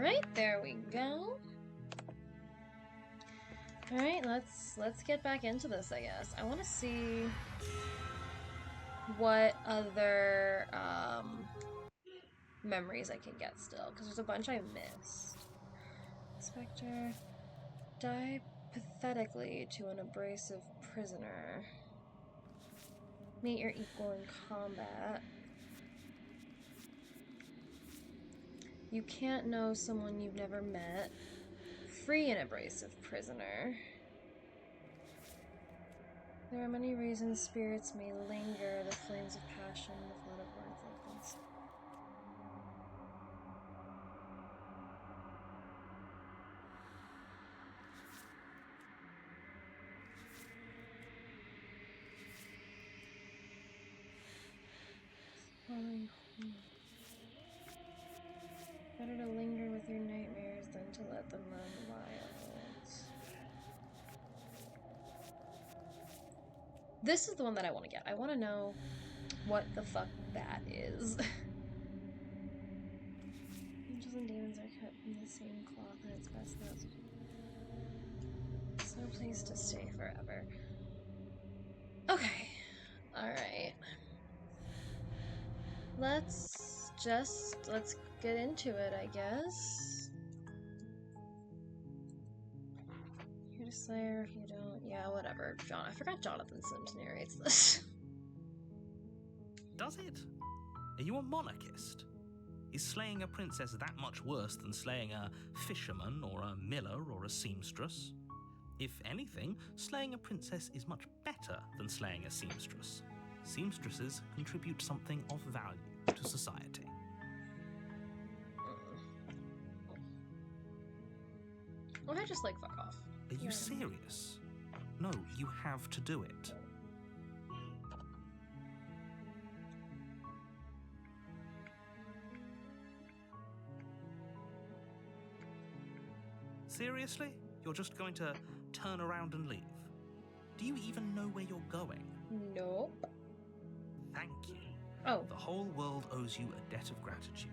Alright, there we go. Alright, let's get back into this, I guess. I want to see what other memories I can get still, because there's a bunch I missed. Spectre, die pathetically to an abrasive prisoner. Meet your equal in combat. You can't know someone you've never met. Free an abrasive prisoner. There are many reasons spirits may linger, the flames of passion, the flood of words like this. Better to linger with your nightmares than to let them run wild. This is the one that I want to get. I want to know what the fuck that is. Angels and demons are cut from the same cloth, and it's best not to. It's no place to stay forever. Okay. Alright. Let's get into it, I guess. You're a slayer if you don't. Yeah, whatever. I forgot Jonathan Sims narrates this. Does it? Are you a monarchist? Is slaying a princess that much worse than slaying a fisherman or a miller or a seamstress? If anything, slaying a princess is much better than slaying a seamstress. Seamstresses contribute something of value to society. Well, I just fuck off. Are you serious? No, you have to do it. Seriously? You're just going to turn around and leave? Do you even know where you're going? Nope. Thank you. Oh. The whole world owes you a debt of gratitude.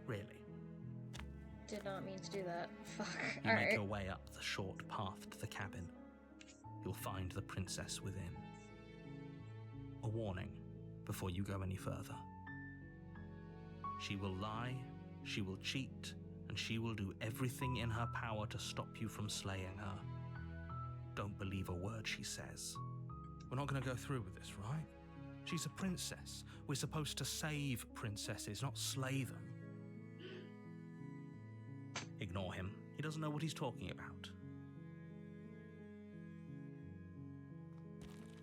Really. Did not mean to do that. Fuck. You make your way up the short path to the cabin. You'll find the princess within. A warning before you go any further. She will lie, she will cheat, and she will do everything in her power to stop you from slaying her. Don't believe a word she says. We're not going to go through with this, right? She's a princess. We're supposed to save princesses, not slay them. Ignore him. He doesn't know what he's talking about.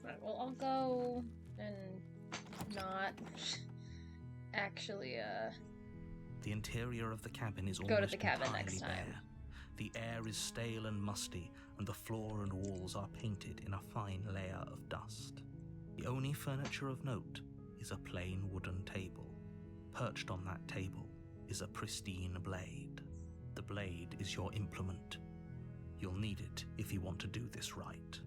Right, well, I'll go and not actually, The interior of the cabin is go almost to the cabin entirely next time. bare. The air is stale and musty, and the floor and walls are painted in a fine layer of dust. The only furniture of note is a plain wooden table. Perched on that table is a pristine blade. The blade is your implement. You'll need it if you want to do this right.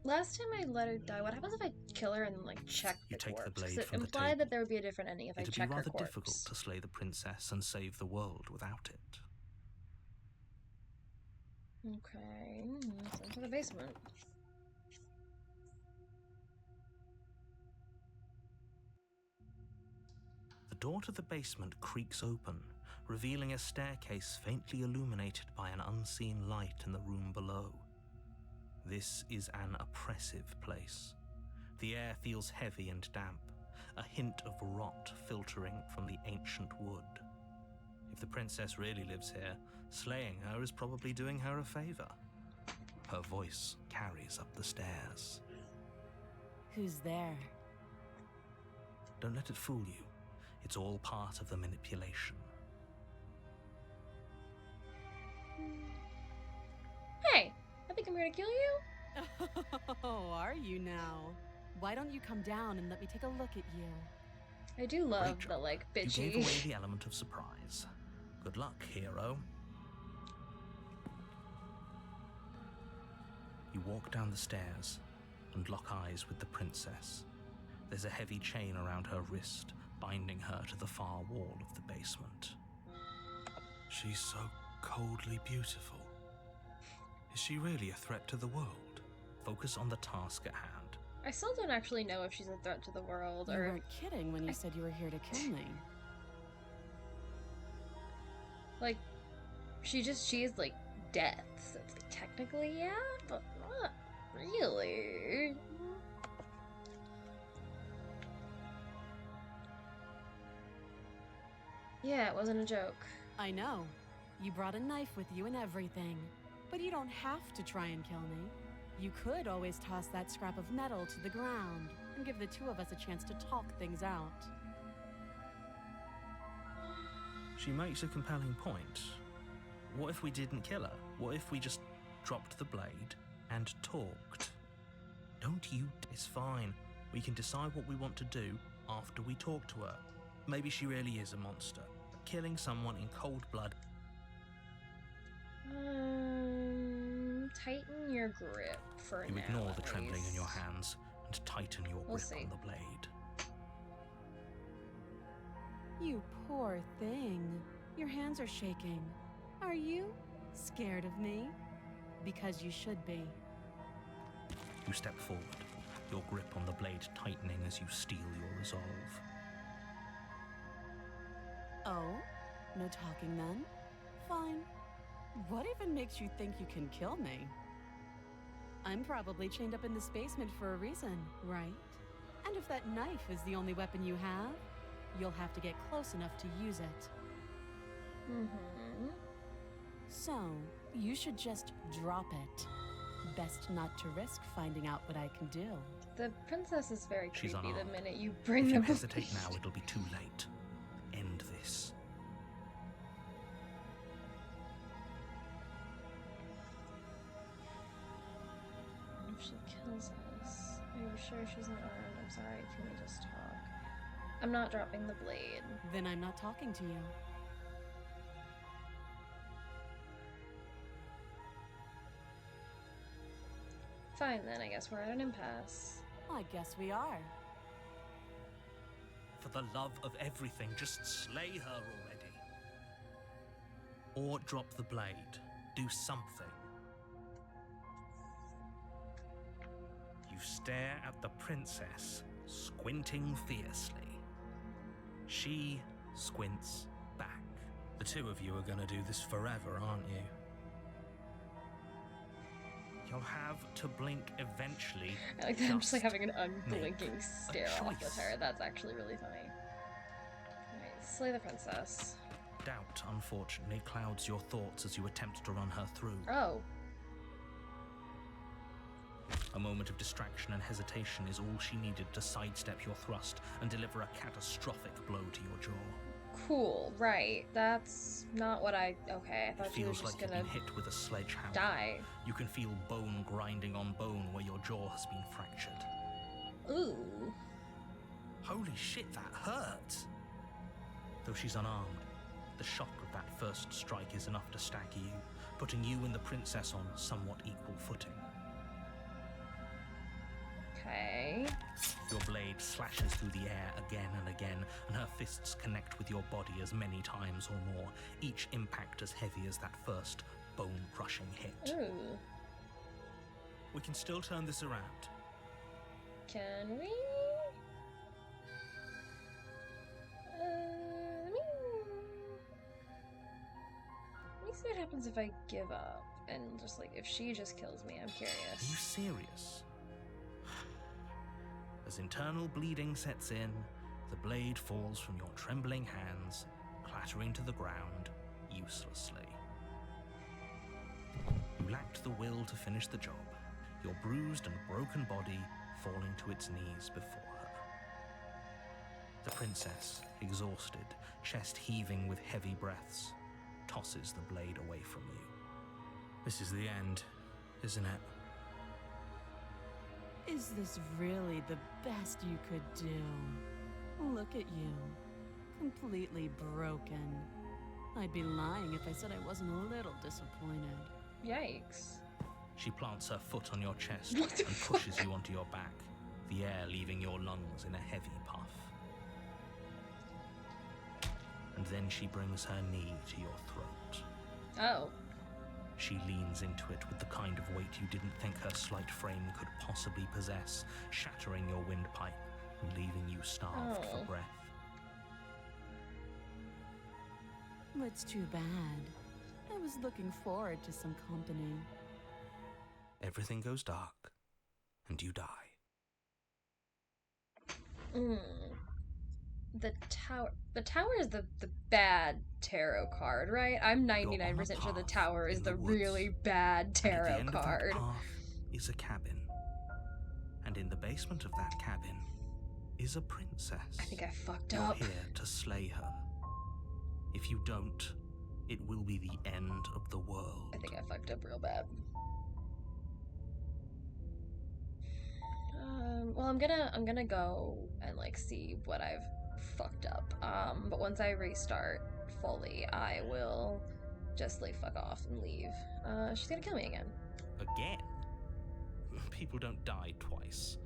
Last time I let her die, what happens if I kill her and then, check the corpse? The blade it from the implied table. that there would be a different ending if I check her corpse. It'd be rather difficult to slay the princess and save the world without it. Okay, let's enter the basement. The door to the basement creaks open, revealing a staircase faintly illuminated by an unseen light in the room below. This is an oppressive place. The air feels heavy and damp, a hint of rot filtering from the ancient wood. If the princess really lives here, slaying her is probably doing her a favor. Her voice carries up the stairs. Who's there? Don't let it fool you. It's all part of the manipulation. Hey, I think I'm here to kill you. Oh, are you now? Why don't you come down and let me take a look at you? I do love Rachel, the bitchy. You gave away the element of surprise. Good luck, hero. You walk down the stairs and lock eyes with the princess. There's a heavy chain around her wrist, binding her to the far wall of the basement. She's so coldly beautiful. Is she really a threat to the world? Focus on the task at hand. I still don't actually know if she's a threat to the world, You or... weren't kidding when you said you were here to kill me. Like, she is, like, death. So it's like, technically, yeah, but not really. Yeah, it wasn't a joke. I know. You brought a knife with you and everything. But you don't have to try and kill me. You could always toss that scrap of metal to the ground and give the two of us a chance to talk things out. She makes a compelling point. What if we didn't kill her? What if we just dropped the blade and talked? Don't you? It's fine. We can decide what we want to do after we talk to her. Maybe she really is a monster. Killing someone in cold blood. Tighten your grip for You now. ignore the at trembling in your least. hands and tighten your We'll grip see. on the blade. You poor thing. Your hands are shaking. Are you scared of me? Because you should be. You step forward, your grip on the blade tightening as you steel your resolve. Oh? No talking then? Fine. What even makes you think you can kill me? I'm probably chained up in this basement for a reason, right? And if that knife is the only weapon you have, you'll have to get close enough to use it. Mm-hmm. So, you should just drop it. Best not to risk finding out what I can do. The princess is very She's creepy the unarmed. minute you bring If you them hesitate now, it'll be too late. End this. If she kills us. Are you sure she's not armed? I'm sorry, can we just talk? I'm not dropping the blade. Then I'm not talking to you. Fine then, I guess we're at an impasse. I guess we are. For the love of everything, just slay her already. Or drop the blade. Do something. You stare at the princess, squinting fiercely. She squints back. The two of you are gonna do this forever, aren't you? You'll have to blink eventually. I like that I'm just like Just having an unblinking stare off with choice. her. That's actually really funny. Alright, slay the princess. Doubt, unfortunately, clouds your thoughts as you attempt to run her through. Oh. A moment of distraction and hesitation is all she needed to sidestep your thrust and deliver a catastrophic blow to your jaw. Cool, right. That's not what I... Okay, I It thought she was feels just like you've gonna been hit with a sledgehammer. die. You can feel bone grinding on bone where your jaw has been fractured. Ooh. Holy shit, that hurt! Though she's unarmed, the shock of that first strike is enough to stagger you, putting you and the princess on somewhat equal footing. Okay. Your blade slashes through the air again and again, and her fists connect with your body as many times or more, each impact as heavy as that first bone-crushing hit. Ooh. We can still turn this around. Can we? Let me see what happens if I give up and just like if she just kills me. I'm Are you curious. serious? As internal bleeding sets in, the blade falls from your trembling hands, clattering to the ground uselessly. You lacked the will to finish the job, your bruised and broken body falling to its knees before her. The princess, exhausted, chest heaving with heavy breaths, tosses the blade away from you. This is the end, isn't it? Is this really the best you could do? Look at you. Completely broken. I'd be lying if I said I wasn't a little disappointed. Yikes. She plants her foot on your chest What the and pushes you onto your back. the air leaving your lungs in a heavy puff. And then she brings her knee to your throat. Oh. She leans into it with the kind of weight you didn't think her slight frame could possibly possess, shattering your windpipe and leaving you starved for breath. It's too bad. I was looking forward to some company. Everything goes dark, and you die. The tower. The tower is the bad tarot card, right? I'm 99% sure the tower is the really bad tarot card. At the end of that path is a cabin. And in the basement of that cabin is a princess. I think I fucked You're up. here to slay her. If you don't, it will be the end of the world. I think I fucked up real bad. Well, I'm gonna go and like see what I've fucked up. But once I restart fully, I will just like fuck off and leave. She's gonna kill me again. Again? People don't die twice.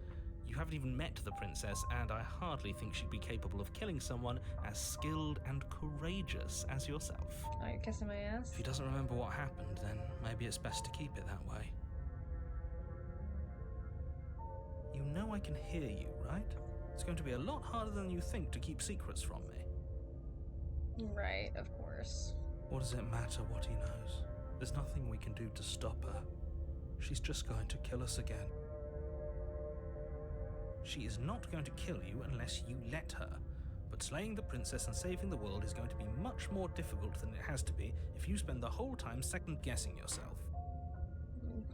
You haven't even met the princess, and I hardly think she'd be capable of killing someone as skilled and courageous as yourself. Oh, you're kissing my ass? If he doesn't remember what happened, then maybe it's best to keep it that way. You know I can hear you, right? It's going to be a lot harder than you think to keep secrets from me. Right, of course. What does it matter what he knows? There's nothing we can do to stop her. She's just going to kill us again. She is not going to kill you unless you let her. But slaying the princess and saving the world is going to be much more difficult than it has to be if you spend the whole time second-guessing yourself.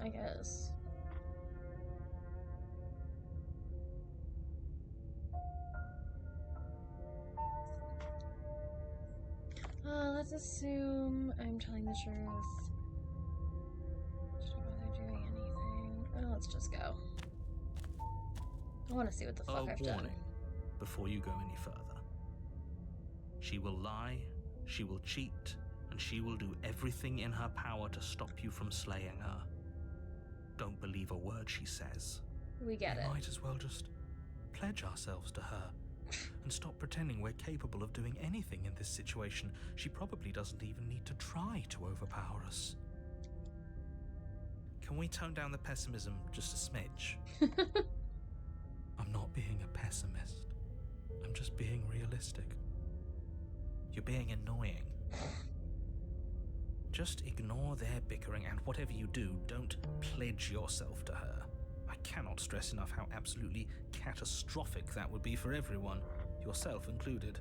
I guess. Let's assume I'm telling the truth. Should I bother doing anything? Oh, let's just go. I want to see what the fuck I've done. Warning, before you go any further. She will lie, she will cheat, and she will do everything in her power to stop you from slaying her. Don't believe a word she says. We get it. We might as well just pledge ourselves to her and stop pretending we're capable of doing anything in this situation. She probably doesn't even need to try to overpower us. Can we tone down the pessimism just a smidge? I'm not being a pessimist. I'm just being realistic. You're being annoying. Just ignore their bickering, and whatever you do, don't pledge yourself to her. I cannot stress enough how absolutely catastrophic that would be for everyone, yourself included.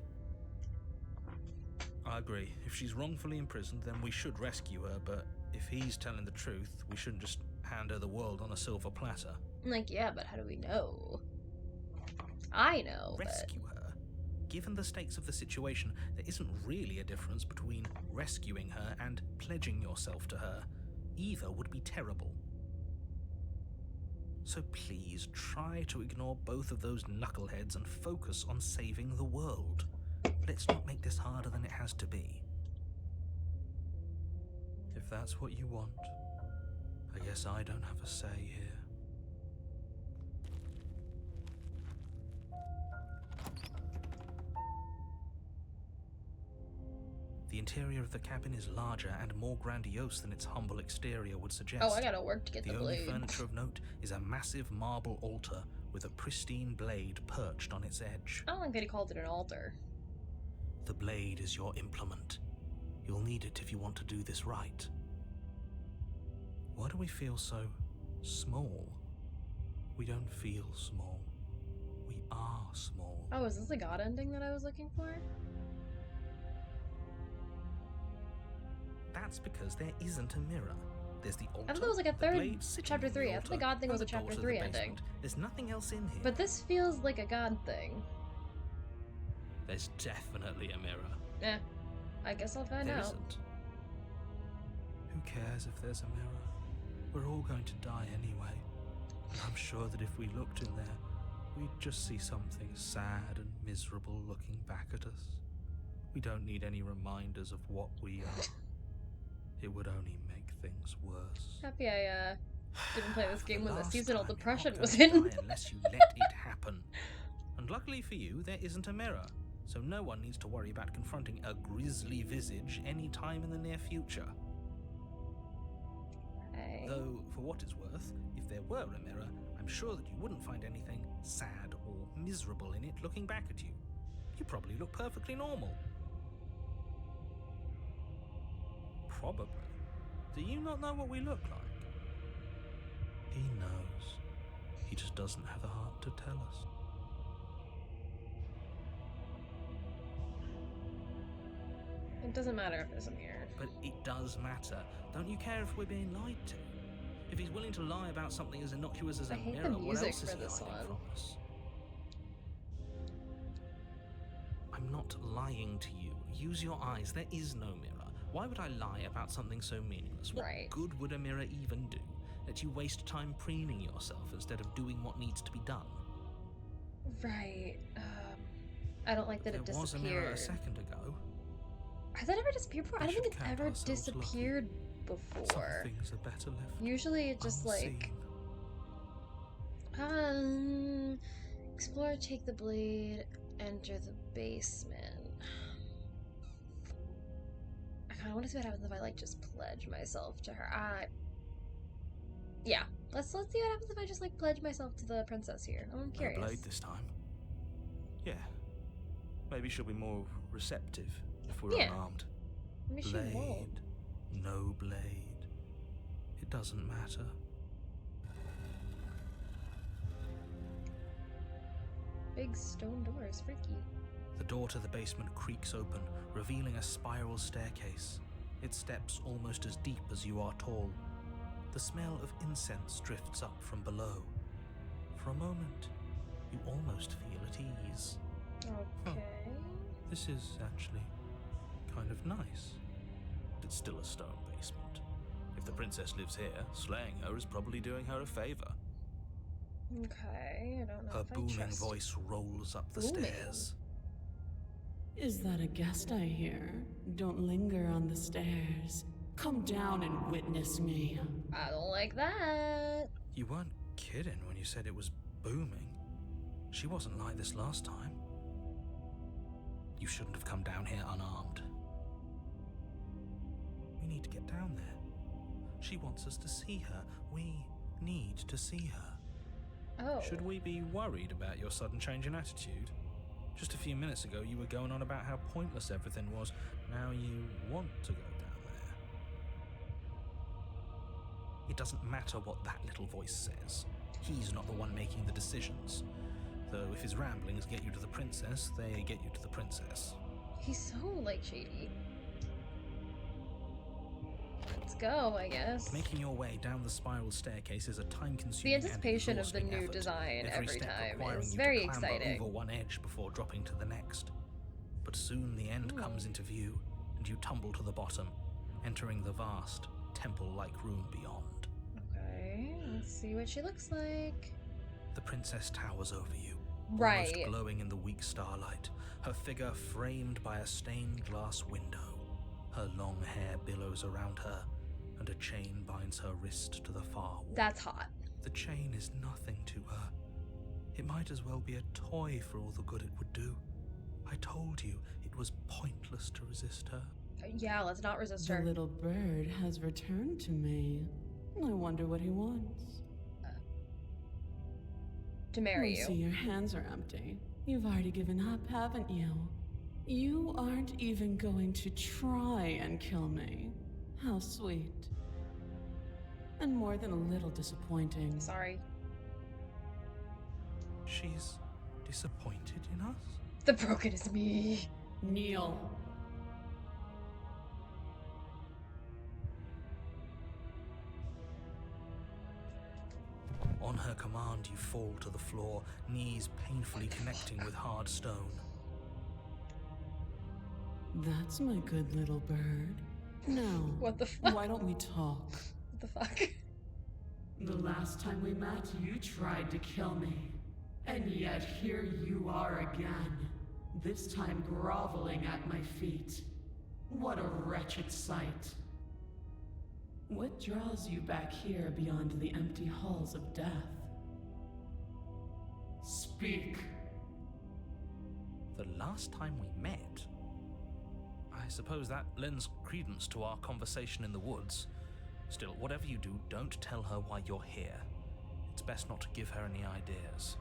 I agree. If she's wrongfully imprisoned, then we should rescue her, but if he's telling the truth, we shouldn't just hand her the world on a silver platter. Like, yeah, but how do we know? I know, Rescue her. Given the stakes of the situation, there isn't really a difference between rescuing her and pledging yourself to her. Either would be terrible. So please, try to ignore both of those knuckleheads and focus on saving the world. Let's not make this harder than it has to be. If that's what you want, I guess I don't have a say here. The interior of the cabin is larger and more grandiose than its humble exterior would suggest. Oh, I gotta work to get the blade. The only furniture of note is a massive marble altar with a pristine blade perched on its edge. I don't like that he called it an altar. The blade is your implement. You'll need it if you want to do this right. Why do we feel so small? We don't feel small. We are small. Oh, is this the God ending that I was looking for? That's because there isn't a mirror. There's the altar. I thought it was like a third chapter 3. I thought the God thing was a chapter 3 ending. There's nothing else in here. But this feels like a God thing. There's definitely a mirror. Eh, I guess I'll find There out. isn't. Who cares if there's a mirror? We're all going to die anyway. And I'm sure that if we looked in there, we'd just see something sad and miserable looking back at us. We don't need any reminders of what we are. It would only make things worse. Happy I Didn't play this game when the last seasonal time, you're depression not was going to in. die unless you let it happen. And luckily for you, there isn't a mirror, so no one needs to worry about confronting a grisly visage any time in the near future. Okay. Though, for what it's worth, if there were a mirror, I'm sure that you wouldn't find anything sad or miserable in it looking back at you. You probably look perfectly normal. Probably. Do you not know what we look like? He knows. He just doesn't have the heart to tell us. It doesn't matter if there's a mirror. But it does matter. Don't you care if we're being lied to? If he's willing to lie about something as innocuous as I a hate the mirror, what music else is for he this hiding one. from us? I'm not lying to you. Use your eyes. There is no mirror. Why would I lie about something so meaningless? What Right. good would a mirror even do? Let you waste time preening yourself instead of doing what needs to be done. Right. I don't like that There it was a mirror a disappeared. second ago. Has that ever disappeared before? I We don't think should it's count ever ourselves lucky. disappeared Some before. things are better left Usually it just unseen. explore, take the blade, enter the basement. I kind of want to see what happens if I like just pledge myself to her. Yeah. Let's see what happens if I just like pledge myself to the princess here. I'm No curious. blade this time. Yeah. Maybe she'll be more receptive if we're Yeah. unarmed. Maybe she won't. Blade, no blade. It doesn't matter. Big stone doors, freaky. The door to the basement creaks open, revealing a spiral staircase. Its steps almost as deep as you are tall. The smell of incense drifts up from below. For a moment, you almost feel at ease. Okay. This is actually kind of nice. But it's still a stone basement. If the princess lives here, slaying her is probably doing her a favor. Okay, I don't know Her if I booming trust you. voice rolls up the Booming? stairs. Is that a guest I hear? Don't linger on the stairs. Come down and witness me. I don't like that. You weren't kidding when you said it was booming. She wasn't like this last time. You shouldn't have come down here unarmed. We need to get down there. She wants us to see her. We need to see her. Oh. Should we be worried about your sudden change in attitude? Just a few minutes ago, you were going on about how pointless everything was. Now you want to go down there. It doesn't matter what that little voice says. He's not the one making the decisions. Though if his ramblings get you to the princess, they get you to the princess. He's so, like, shady. Let's go, I guess. Making your way down the spiral staircase is a time-consuming The anticipation and of the exhausting new effort. design every step time requiring is you very to clamber exciting. over one edge before dropping to the next. But soon the end Ooh. comes into view, and you tumble to the bottom, entering the vast, temple-like room beyond. Okay, let's see what she looks like. The princess towers over you, Right. almost glowing in the weak starlight, her figure framed by a stained glass window. Her long hair billows around her, and a chain binds her wrist to the far wall. That's hot. The chain is nothing to her. It might as well be a toy for all the good it would do. I told you it was pointless to resist her. Yeah, let's not resist The her. little bird has returned to me. I wonder what he wants. To marry I see you. your hands are empty. You've already given up, haven't you? You aren't even going to try and kill me. How sweet. And more than a little disappointing. Sorry. She's disappointed in us? The broken is me. Kneel. On her command, you fall to the floor, knees painfully connecting with hard stone. That's my good little bird. Now, What the fuck? why don't we talk? What the fuck? The last time we met, you tried to kill me. And yet here you are again. This time groveling at my feet. What a wretched sight. What draws you back here beyond the empty halls of death? Speak. The last time we met? I suppose that lends credence to our conversation in the woods. Still, whatever you do, don't tell her why you're here. It's best not to give her any ideas.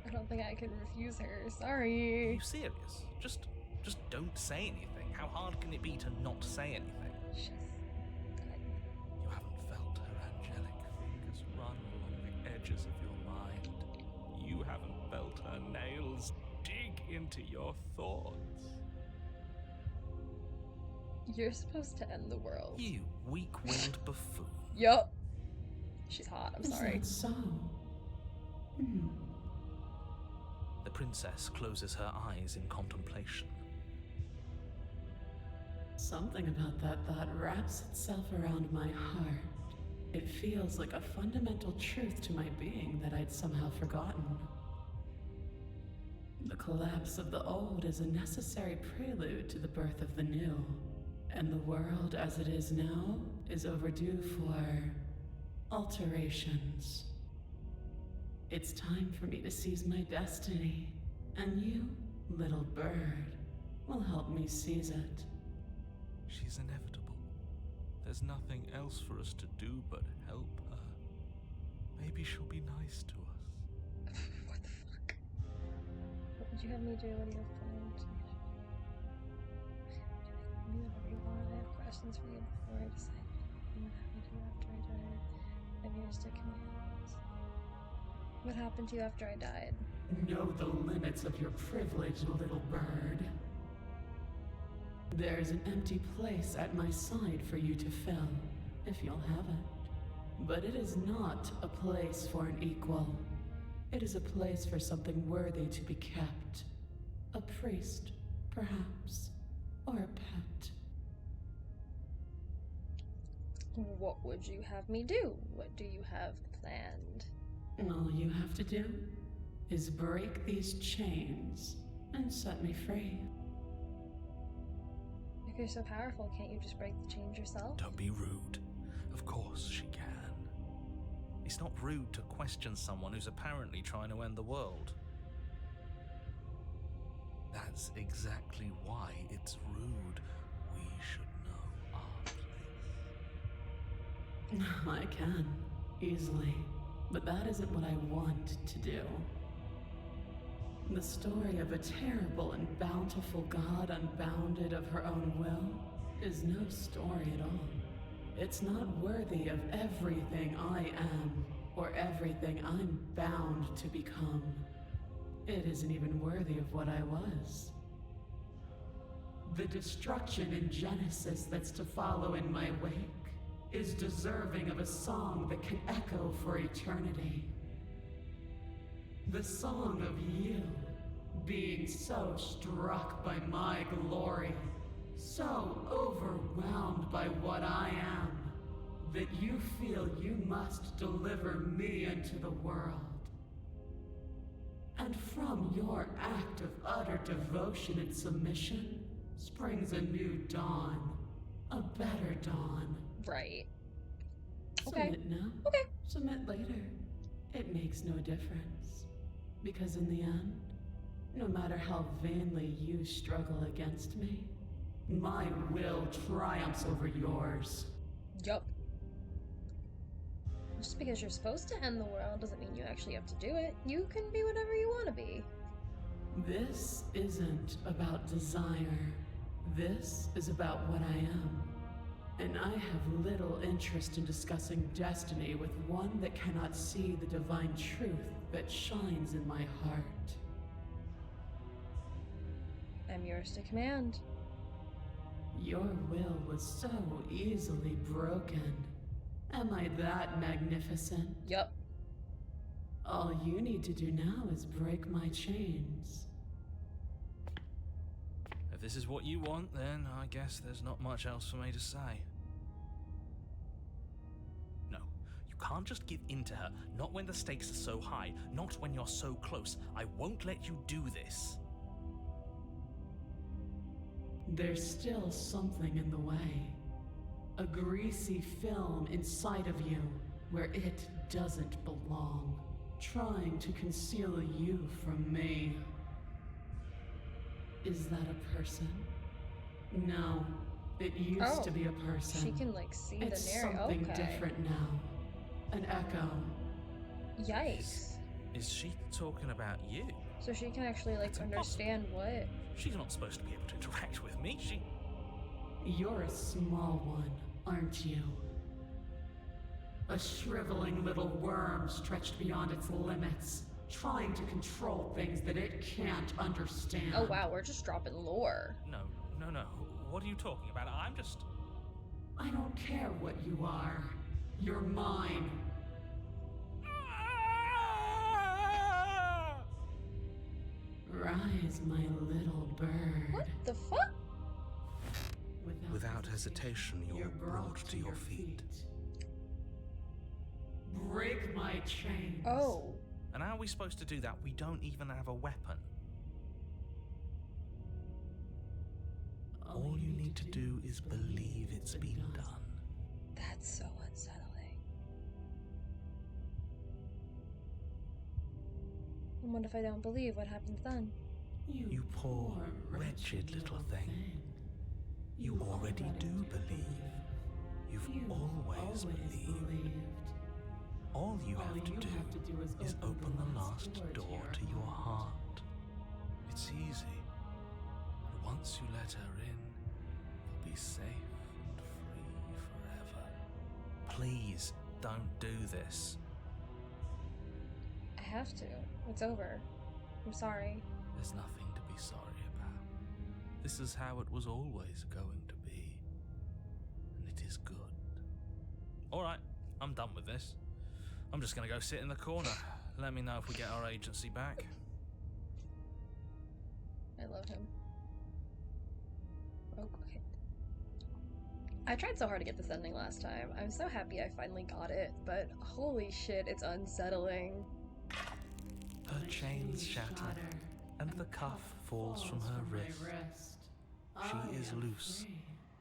I don't think I can refuse her. Are Sorry. you serious? Just don't say anything. How hard can it be to not say anything? She's good. You haven't felt her angelic fingers run along the edges of your mind. You haven't felt her nails dig into your thoughts. You're supposed to end the world. You weak-willed buffoon. Yup. She's hot. I'm Is sorry. that so? The princess closes her eyes in contemplation. Something about that thought wraps itself around my heart. It feels like a fundamental truth to my being that I'd somehow forgotten. The collapse of the old is a necessary prelude to the birth of the new, and the world as it is now is overdue for alterations. It's time for me to seize my destiny, and you, little bird, will help me seize it. She's inevitable. There's nothing else for us to do but help her. Maybe she'll be nice to us. What the fuck? What would you have me do? What do you have planned? Do whatever you want. I have questions for you before I decide what happened to you after I died. I'm yours to command. What happened to you after I died? Know the limits of your privilege, little bird. There's an empty place at my side for you to fill, if you'll have it. But it is not a place for an equal. It is a place for something worthy to be kept. A priest, perhaps, or a pet. What would you have me do? What do you have planned? All you have to do is break these chains and set me free. If you're so powerful, can't you just break the chains yourself? Don't be rude. Of course she can. It's not rude to question someone who's apparently trying to end the world. That's exactly why it's rude. We should know our place. I can, easily. But that isn't what I want to do. The story of a terrible and bountiful god unbounded of her own will is no story at all. It's not worthy of everything I am, or everything I'm bound to become. It isn't even worthy of what I was. The destruction in Genesis that's to follow in my wake is deserving of a song that can echo for eternity. The song of you, being so struck by my glory, so overwhelmed by what I am, that you feel you must deliver me into the world. And from your act of utter devotion and submission springs a new dawn, a better dawn. Right. Okay. Submit now. Okay. Submit later. It makes no difference. Because in the end, no matter how vainly you struggle against me, my will triumphs over yours. Yup. Just because you're supposed to end the world doesn't mean you actually have to do it. You can be whatever you want to be. This isn't about desire. This is about what I am. And I have little interest in discussing destiny with one that cannot see the divine truth that shines in my heart. I'm yours to command. Your will was so easily broken. Am I that magnificent? Yup. All you need to do now is break my chains. If this is what you want, then I guess there's not much else for me to say. No, you can't just give in to her. Not when the stakes are so high. Not when you're so close. I won't let you do this. There's still something in the way. A greasy film inside of you where it doesn't belong, trying to conceal you from me. Is that a person? No, it used to be a person. She can like see It's the narrative. something Okay. different now. An echo. Yikes. Is she talking about you? So she can actually like That's understand what. She's not supposed to be able to interact with me. You're a small one, aren't you? A shriveling little worm stretched beyond its limits, trying to control things that it can't understand. Oh wow, we're just dropping lore. No. What are you talking about? I'm just... I don't care what you are. You're mine. Rise, my little bird. What the fuck? Without hesitation, you're brought to your feet. Break my chains. Oh. And how are we supposed to do that? We don't even have a weapon. All you need to do is believe it's been done. That's so unsettling. And what if I don't believe? What happens then? You poor, wretched little thing. You already do believe. You've always believed. All you have to do is open the last door to your heart. It's easy. And once you let her in, you'll be safe and free forever. Please, don't do this. I have to. It's over. I'm sorry. There's nothing to be sorry about. This is how it was always going to be. And it is good. Alright, I'm done with this. I'm just gonna go sit in the corner. Let me know if we get our agency back. I love him. Oh, okay. I tried so hard to get this ending last time. I'm so happy I finally got it, but holy shit, it's unsettling. Her chains shatter, and the cuff falls from her wrist. She is loose,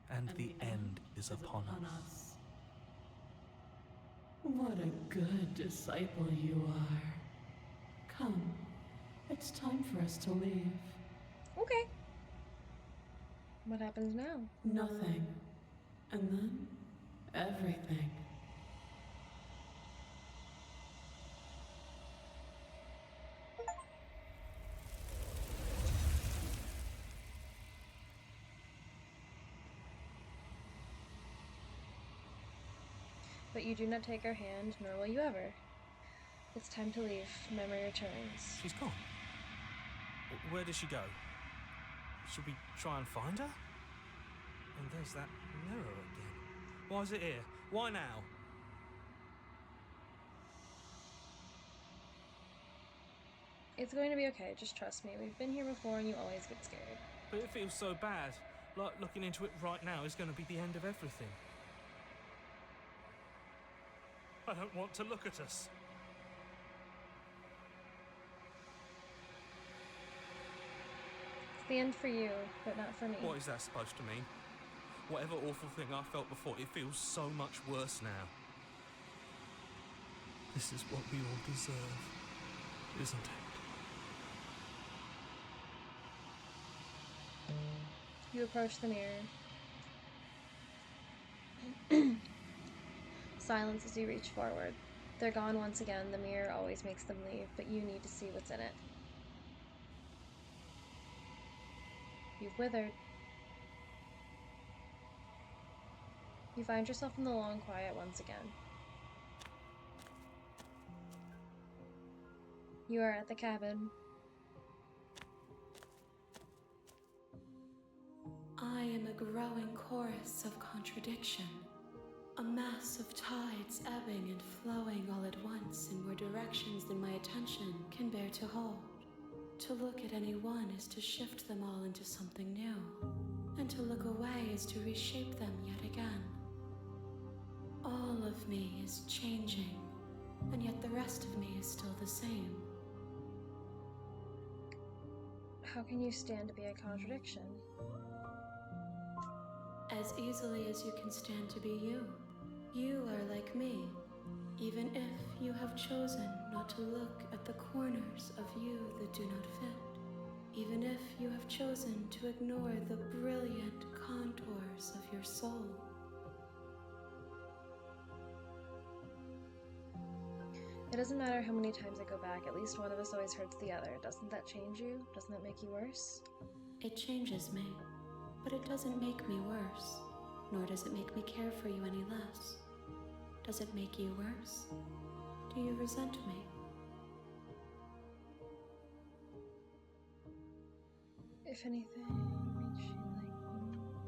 and the end is upon us. What a good disciple you are. Come, it's time for us to leave. Okay. What happens now? Nothing. And then, everything. But you do not take her hand, nor will you ever. It's time to leave. Memory returns. She's gone. Where did she go? Should we try and find her? And there's that mirror again. Why is it here? Why now? It's going to be okay, just trust me. We've been here before and you always get scared. But it feels so bad. Like looking into it right now is going to be the end of everything. I don't want to look at us. It's the end for you, but not for me. What is that supposed to mean? Whatever awful thing I felt before, it feels so much worse now. This is what we all deserve, isn't it? You approach the mirror. Silence as you reach forward. They're gone once again. The mirror always makes them leave, but you need to see what's in it. You've withered. You find yourself in the long quiet once again. You are at the cabin. I am a growing chorus of contradiction. A mass of tides ebbing and flowing all at once in more directions than my attention can bear to hold. To look at any one is to shift them all into something new, and to look away is to reshape them yet again. All of me is changing, and yet the rest of me is still the same. How can you stand to be a contradiction? as easily as you can stand to be you. You are like me, even if you have chosen not to look at the corners of you that do not fit, even if you have chosen to ignore the brilliant contours of your soul. It doesn't matter how many times I go back, at least one of us always hurts the other. Doesn't that change you? Doesn't that make you worse? It changes me, but it doesn't make me worse, nor does it make me care for you any less. Does it make you worse? Do you resent me? If anything, makes you like me.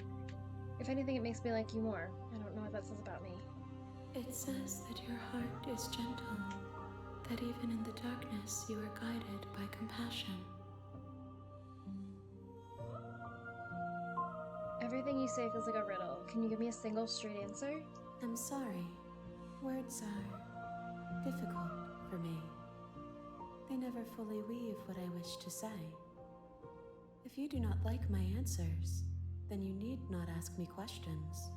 If anything, it makes me like you more. I don't know what that says about me. It says that your heart is gentle, that even in the darkness you are guided by compassion. Everything you say feels like a riddle. Can you give me a single straight answer? I'm sorry. Words are difficult for me. They never fully weave what I wish to say. If you do not like my answers, then you need not ask me questions.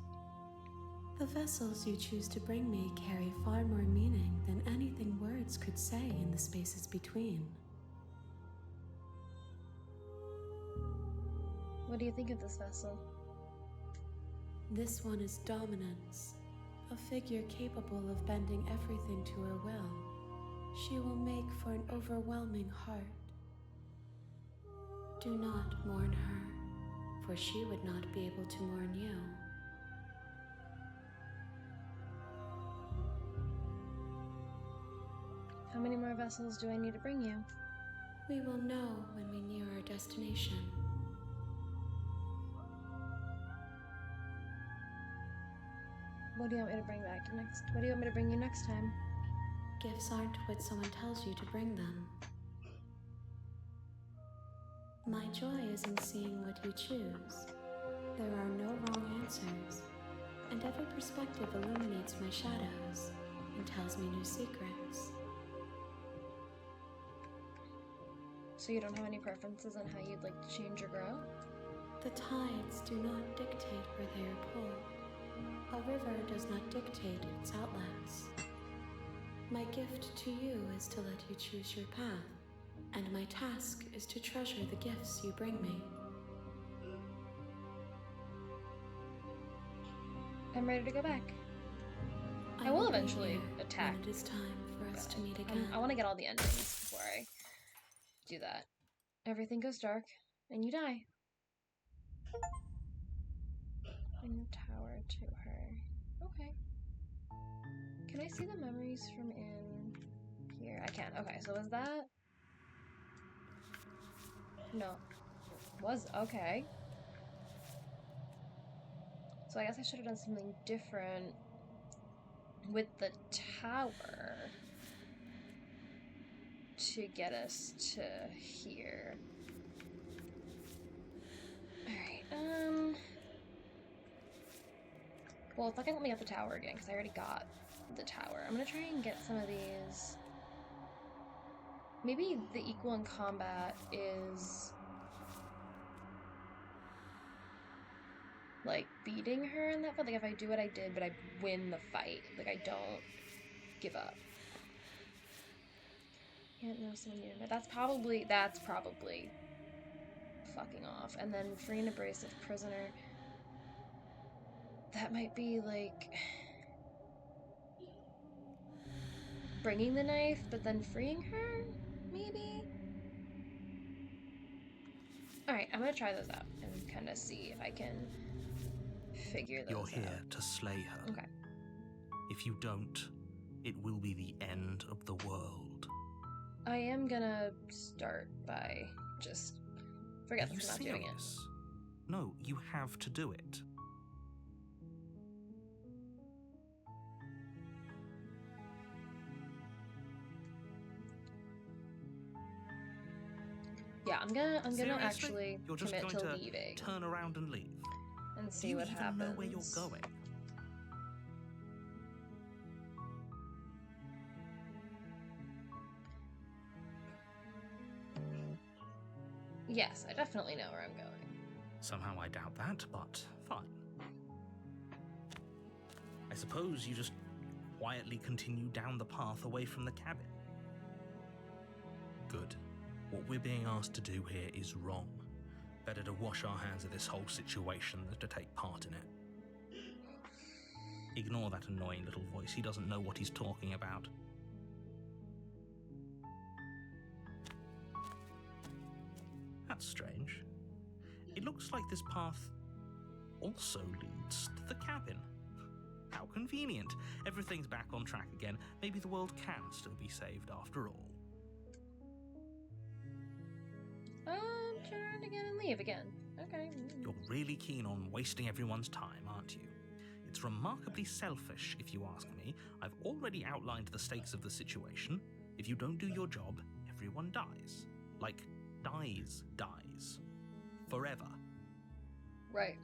The vessels you choose to bring me carry far more meaning than anything words could say in the spaces between. What do you think of this vessel? This one is dominance, a figure capable of bending everything to her will. She will make for an overwhelming heart. Do not mourn her, for she would not be able to mourn you. How many more vessels do I need to bring you? We will know when we near our destination. What do you want me to bring back next? What do you want me to bring you next time? Gifts aren't what someone tells you to bring them. My joy is in seeing what you choose. There are no wrong answers, and every perspective illuminates my shadows and tells me new secrets. So you don't have any preferences on how you'd like to change or grow? The tides do not dictate where they are pulled. A river does not dictate its outlets. My gift to you is to let you choose your path, and my task is to treasure the gifts you bring me. I'm ready to go back. I will be eventually here attack. when it is time for us to meet again. I want to get all the endings before I do that. Everything goes dark, and you die. And tower to her. Okay. Can I see the memories from in here? I can. Okay, so was that? No. Was okay. So I guess I should have done something different with the tower to get us to here. Alright, well, it's not gonna let me get the tower again, because I already got the tower. I'm gonna try and get some of these. Maybe the equal in combat is like beating her in that fight. Like if I do what I did, but I win the fight. Like I don't give up. Can't know someone you know. That's probably fucking off. And then free an abrasive prisoner. That might be like bringing the knife, but then freeing her, maybe? Alright, I'm gonna try those out and kind of see if I can figure those out. You're here to slay her. Okay. If you don't, it will be the end of the world. I am gonna start by just forget Are you that I'm not doing it. serious? No, you have to do it. Yeah, I'm gonna Seriously? actually You're just commit going to to leaving turn around and leave. and Do see you what even happens. know where you're going? Yes, I definitely know where I'm going. Somehow I doubt that, but fine. I suppose you just quietly continue down the path away from the cabin. Good. What we're being asked to do here is wrong. Better to wash our hands of this whole situation than to take part in it. Ignore that annoying little voice. He doesn't know what he's talking about. That's strange. It looks like this path also leads to the cabin. How convenient. Everything's back on track again. Maybe the world can still be saved after all. Turn again and leave again. Okay. You're really keen on wasting everyone's time, aren't you? It's remarkably selfish, if you ask me. I've already outlined the stakes of the situation. If you don't do your job, everyone dies. Like, dies. Forever. Right.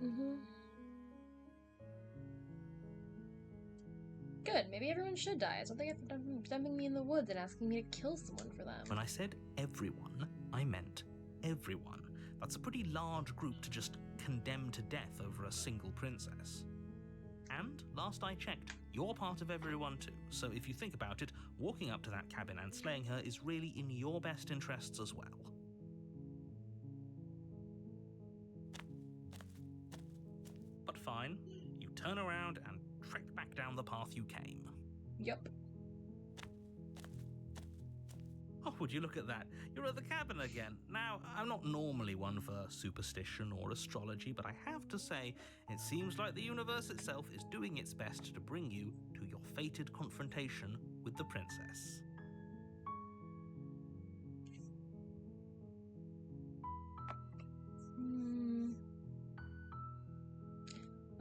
Good. Maybe everyone should die. It's what they get for dumping me in the woods and asking me to kill someone for them. When I said everyone, I meant everyone. That's a pretty large group to just condemn to death over a single princess. And, last I checked, you're part of everyone too, so if you think about it, walking up to that cabin and slaying her is really in your best interests as well. But fine, you turn around and trek back down the path you came. Yep. Oh, would you look at that? You're at the cabin again. Now, I'm not normally one for superstition or astrology, but I have to say, it seems like the universe itself is doing its best to bring you to your fated confrontation with the princess.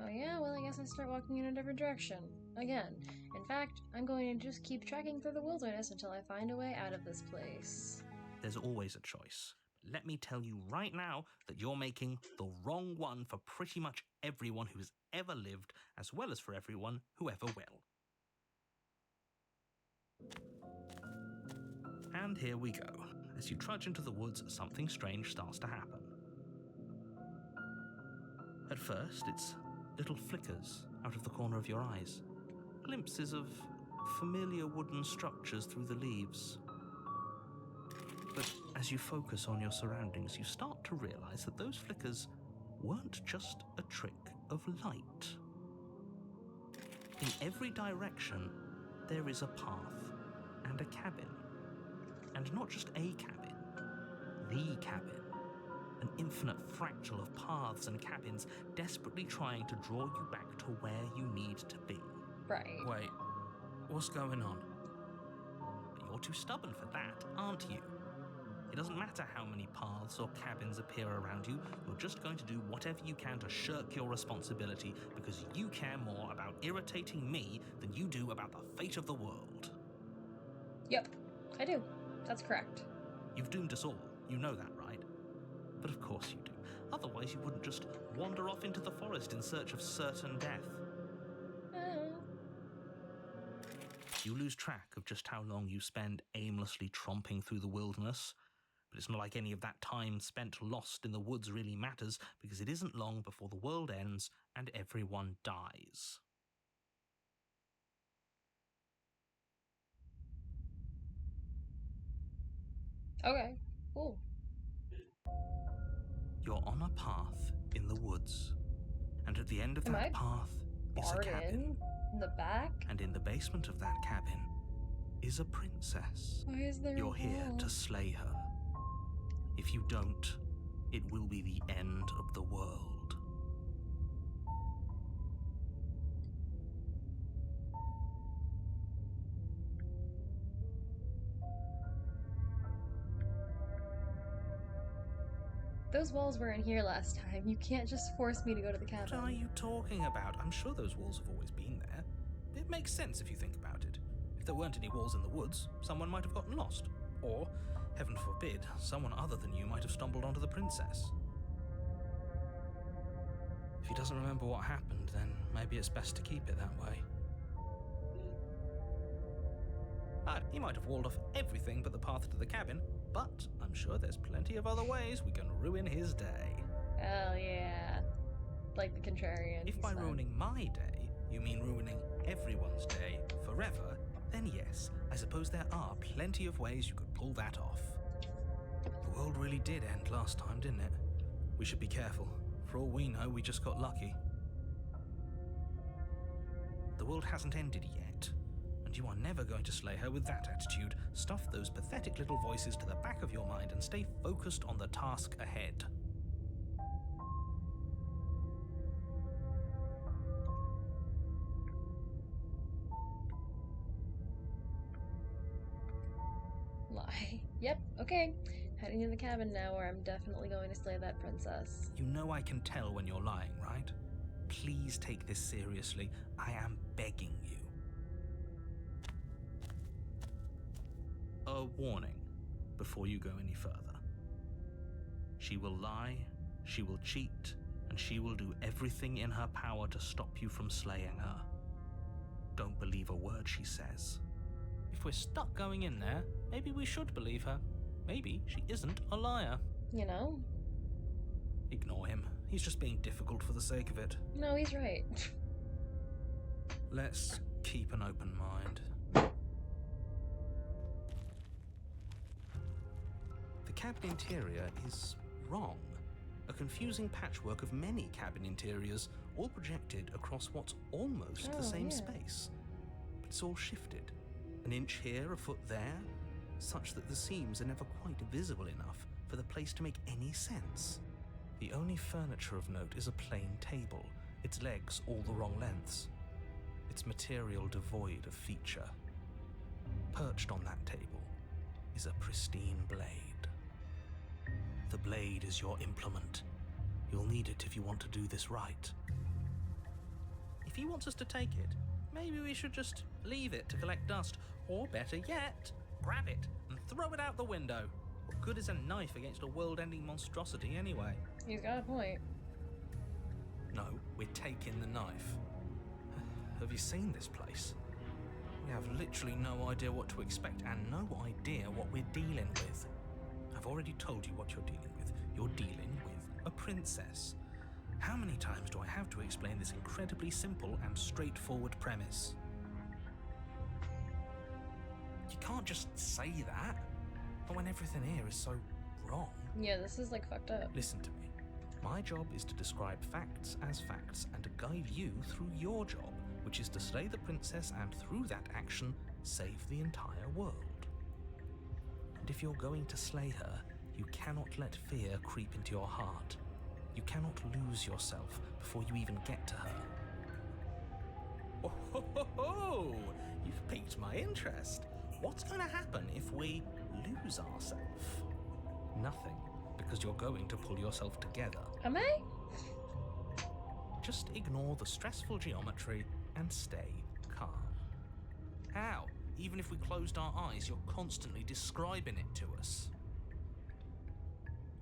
Oh yeah, well I guess I start walking in a different direction. Again. In fact, I'm going to just keep trekking through the wilderness until I find a way out of this place. There's always a choice. Let me tell you right now that you're making the wrong one for pretty much everyone who's ever lived, as well as for everyone who ever will. And here we go. As you trudge into the woods, something strange starts to happen. At first, it's little flickers out of the corner of your eyes. Glimpses of familiar wooden structures through the leaves. But as you focus on your surroundings, you start to realize that those flickers weren't just a trick of light. In every direction, there is a path and a cabin. And not just a cabin, the cabin. An infinite fractal of paths and cabins desperately trying to draw you back to where you need to be. Right. Wait, what's going on? But you're too stubborn for that, aren't you? It doesn't matter how many paths or cabins appear around you, you're just going to do whatever you can to shirk your responsibility because you care more about irritating me than you do about the fate of the world. Yep, I do. That's correct. You've doomed us all, you know that, right? But of course you do. Otherwise you wouldn't just wander off into the forest in search of certain death. You lose track of just how long you spend aimlessly tromping through the wilderness. But it's not like any of that time spent lost in the woods really matters, because it isn't long before the world ends and everyone dies. Okay, cool. You're on a path in the woods, and at the end of that path is a cabin. In the back? And in the basement of that cabin is a princess. Why is there You're here to slay her. If you don't, it will be the end of the world. Those walls were in here last time. You can't just force me to go to the cabin. What are you talking about? I'm sure those walls have always been there. It makes sense if you think about it. If there weren't any walls in the woods, someone might have gotten lost. Or, heaven forbid, someone other than you might have stumbled onto the princess. If he doesn't remember what happened, then maybe it's best to keep it that way. He might have walled off everything but the path to the cabin, but I'm sure there's plenty of other ways we can ruin his day. Oh, yeah. Like the contrarian. If by ruining my day, you mean ruining everyone's day forever, then yes, I suppose there are plenty of ways you could pull that off. The world really did end last time, didn't it? We should be careful. For all we know, we just got lucky. The world hasn't ended yet, and you are never going to slay her with that attitude. Stuff those pathetic little voices to the back of your mind and stay focused on the task ahead. Lie. Yep, okay. Heading to the cabin now where I'm definitely going to slay that princess. You know I can tell when you're lying, right? Please take this seriously. I am begging you. A warning before you go any further. She will lie, she will cheat, and she will do everything in her power to stop you from slaying her. Don't believe a word she says. If we're stuck going in there, maybe we should believe her. Maybe she isn't a liar. You know? Ignore him. He's just being difficult for the sake of it. No, he's right. Let's keep an open mind. The cabin interior is wrong. A confusing patchwork of many cabin interiors, all projected across what's almost the same space. But it's all shifted. An inch here, a foot there, such that the seams are never quite visible enough for the place to make any sense. The only furniture of note is a plain table, its legs all the wrong lengths, its material devoid of feature. Perched on that table is a pristine blade. The blade is your implement. You'll need it if you want to do this right. If he wants us to take it, maybe we should just leave it to collect dust, or better yet, grab it and throw it out the window. What good is a knife against a world-ending monstrosity anyway? He's got a point. No, we're taking the knife. Have you seen this place? We have literally no idea what to expect and no idea what we're dealing with. I've already told you what you're dealing with. You're dealing with a princess. How many times do I have to explain this incredibly simple and straightforward premise? You can't just say that, but when everything here is so wrong. Yeah, this is like fucked up. Listen to me. My job is to describe facts as facts and to guide you through your job, which is to slay the princess and through that action, save the entire world. And if you're going to slay her, you cannot let fear creep into your heart. You cannot lose yourself before you even get to her. Oh, ho, ho, ho! You've piqued my interest. What's going to happen if we lose ourselves? Nothing, because you're going to pull yourself together. Am I? Just ignore the stressful geometry and stay calm. How? Even if we closed our eyes, you're constantly describing it to us.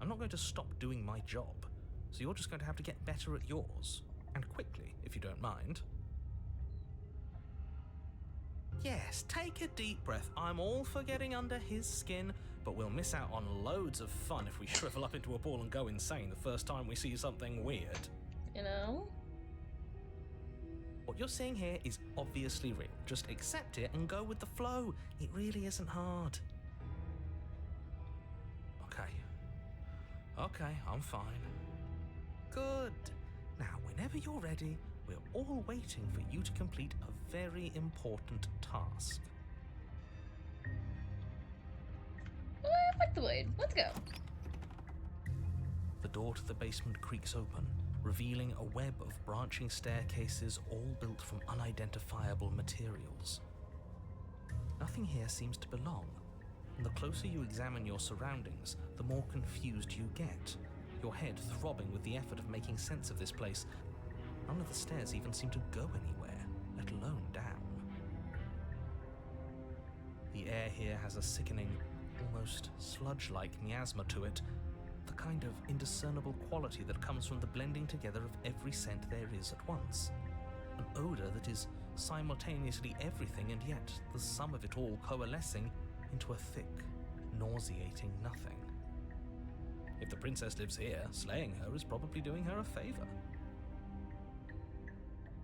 I'm not going to stop doing my job, so you're just going to have to get better at yours. And quickly, if you don't mind. Yes, take a deep breath. I'm all for getting under his skin, but we'll miss out on loads of fun if we shrivel up into a ball and go insane the first time we see something weird. You know? What you're seeing here is obviously real. Just accept it and go with the flow. It really isn't hard. Okay, I'm fine. Good. Now, whenever you're ready, we're all waiting for you to complete a very important task. I like the blade. Let's go. The door to the basement creaks open, revealing a web of branching staircases all built from unidentifiable materials. Nothing here seems to belong, and the closer you examine your surroundings, the more confused you get, your head throbbing with the effort of making sense of this place. None of the stairs even seem to go anywhere, let alone down. The air here has a sickening, almost sludge-like miasma to it, the kind of indiscernible quality that comes from the blending together of every scent there is at once. An odor that is simultaneously everything and yet the sum of it all coalescing into a thick, nauseating nothing. If the princess lives here, slaying her is probably doing her a favor.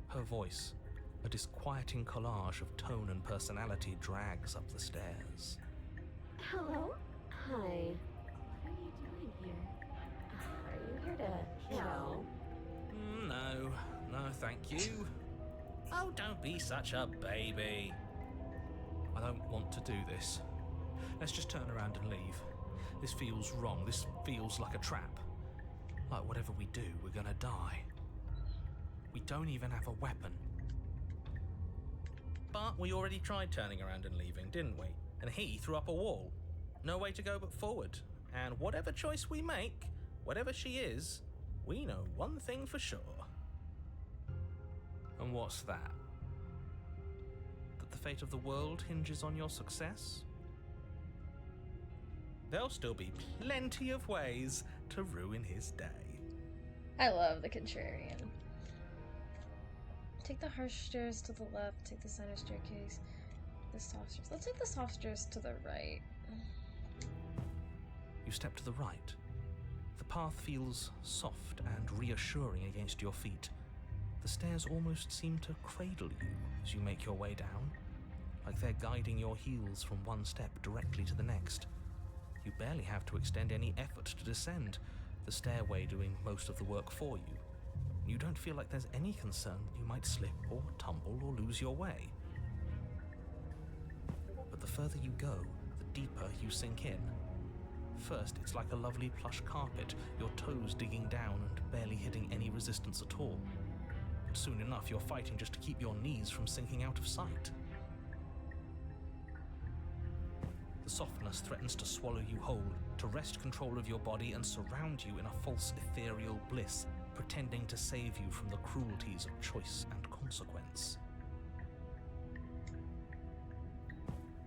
Her voice A disquieting collage of tone and personality drags up the stairs. Hello? Hi. What are you doing here? Are you here to kill? No, thank you. Oh, don't be such a baby. I don't want to do this. Let's just turn around and leave. This feels wrong. This feels like a trap. Like whatever we do, we're gonna die. We don't even have a weapon. But we already tried turning around and leaving, didn't we? And he threw up a wall. No way to go but forward. And whatever choice we make, whatever she is, we know one thing for sure. And what's that? That the fate of the world hinges on your success? There'll still be plenty of ways to ruin his day. I love the contrarian. Take the harsh stairs to the left, take the center staircase, the soft stairs. Let's take the soft stairs to the right. You step to the right. The path feels soft and reassuring against your feet. The stairs almost seem to cradle you as you make your way down, like they're guiding your heels from one step directly to the next. You barely have to extend any effort to descend, the stairway doing most of the work for you. You don't feel like there's any concern that you might slip or tumble or lose your way. But the further you go, the deeper you sink in. First, it's like a lovely plush carpet, your toes digging down and barely hitting any resistance at all. But soon enough, you're fighting just to keep your knees from sinking out of sight. The softness threatens to swallow you whole, to wrest control of your body and surround you in a false ethereal bliss, pretending to save you from the cruelties of choice and consequence.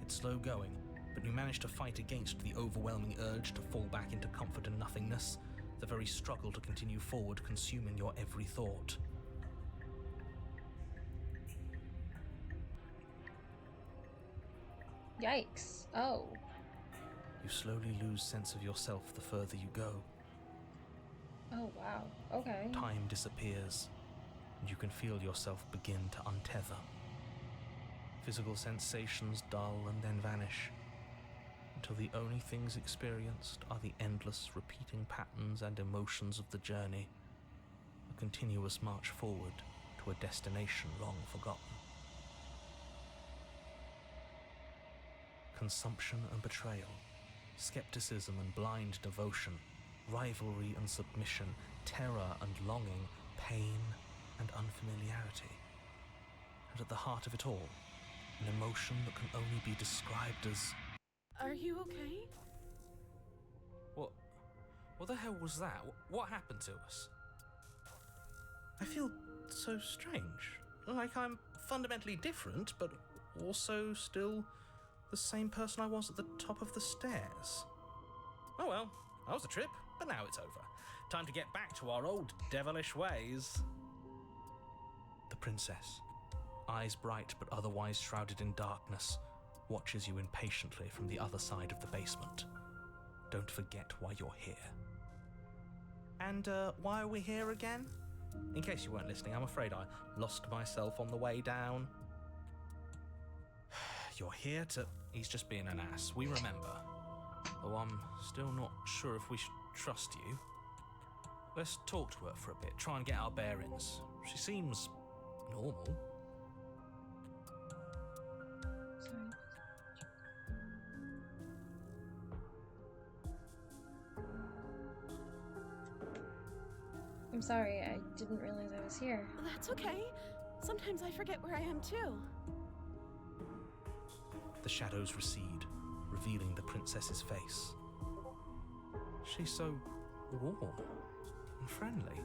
It's slow going, but you manage to fight against the overwhelming urge to fall back into comfort and nothingness, the very struggle to continue forward consuming your every thought. Yikes. Oh. You slowly lose sense of yourself the further you go. Oh, wow. Okay. Time disappears, and you can feel yourself begin to untether. Physical sensations dull and then vanish, until the only things experienced are the endless repeating patterns and emotions of the journey, a continuous march forward to a destination long forgotten. Consumption and betrayal, skepticism and blind devotion, rivalry and submission, terror and longing, pain and unfamiliarity. And at the heart of it all, an emotion that can only be described as... Are you okay? What the hell was that? What happened to us? I feel so strange. Like I'm fundamentally different, but also still the same person I was at the top of the stairs. Oh well, that was a trip, but now it's over. Time to get back to our old devilish ways. The princess, eyes bright but otherwise shrouded in darkness, watches you impatiently from the other side of the basement. Don't forget why you're here. And why are we here again? In case you weren't listening, I'm afraid I lost myself on the way down. You're here to... He's just being an ass, we remember. Though I'm still not sure if we should trust you. Let's talk to her for a bit, try and get our bearings. She seems normal. Sorry. I'm sorry, I didn't realize I was here. That's okay. Sometimes I forget where I am too. The shadows recede, revealing the princess's face. She's so warm and friendly.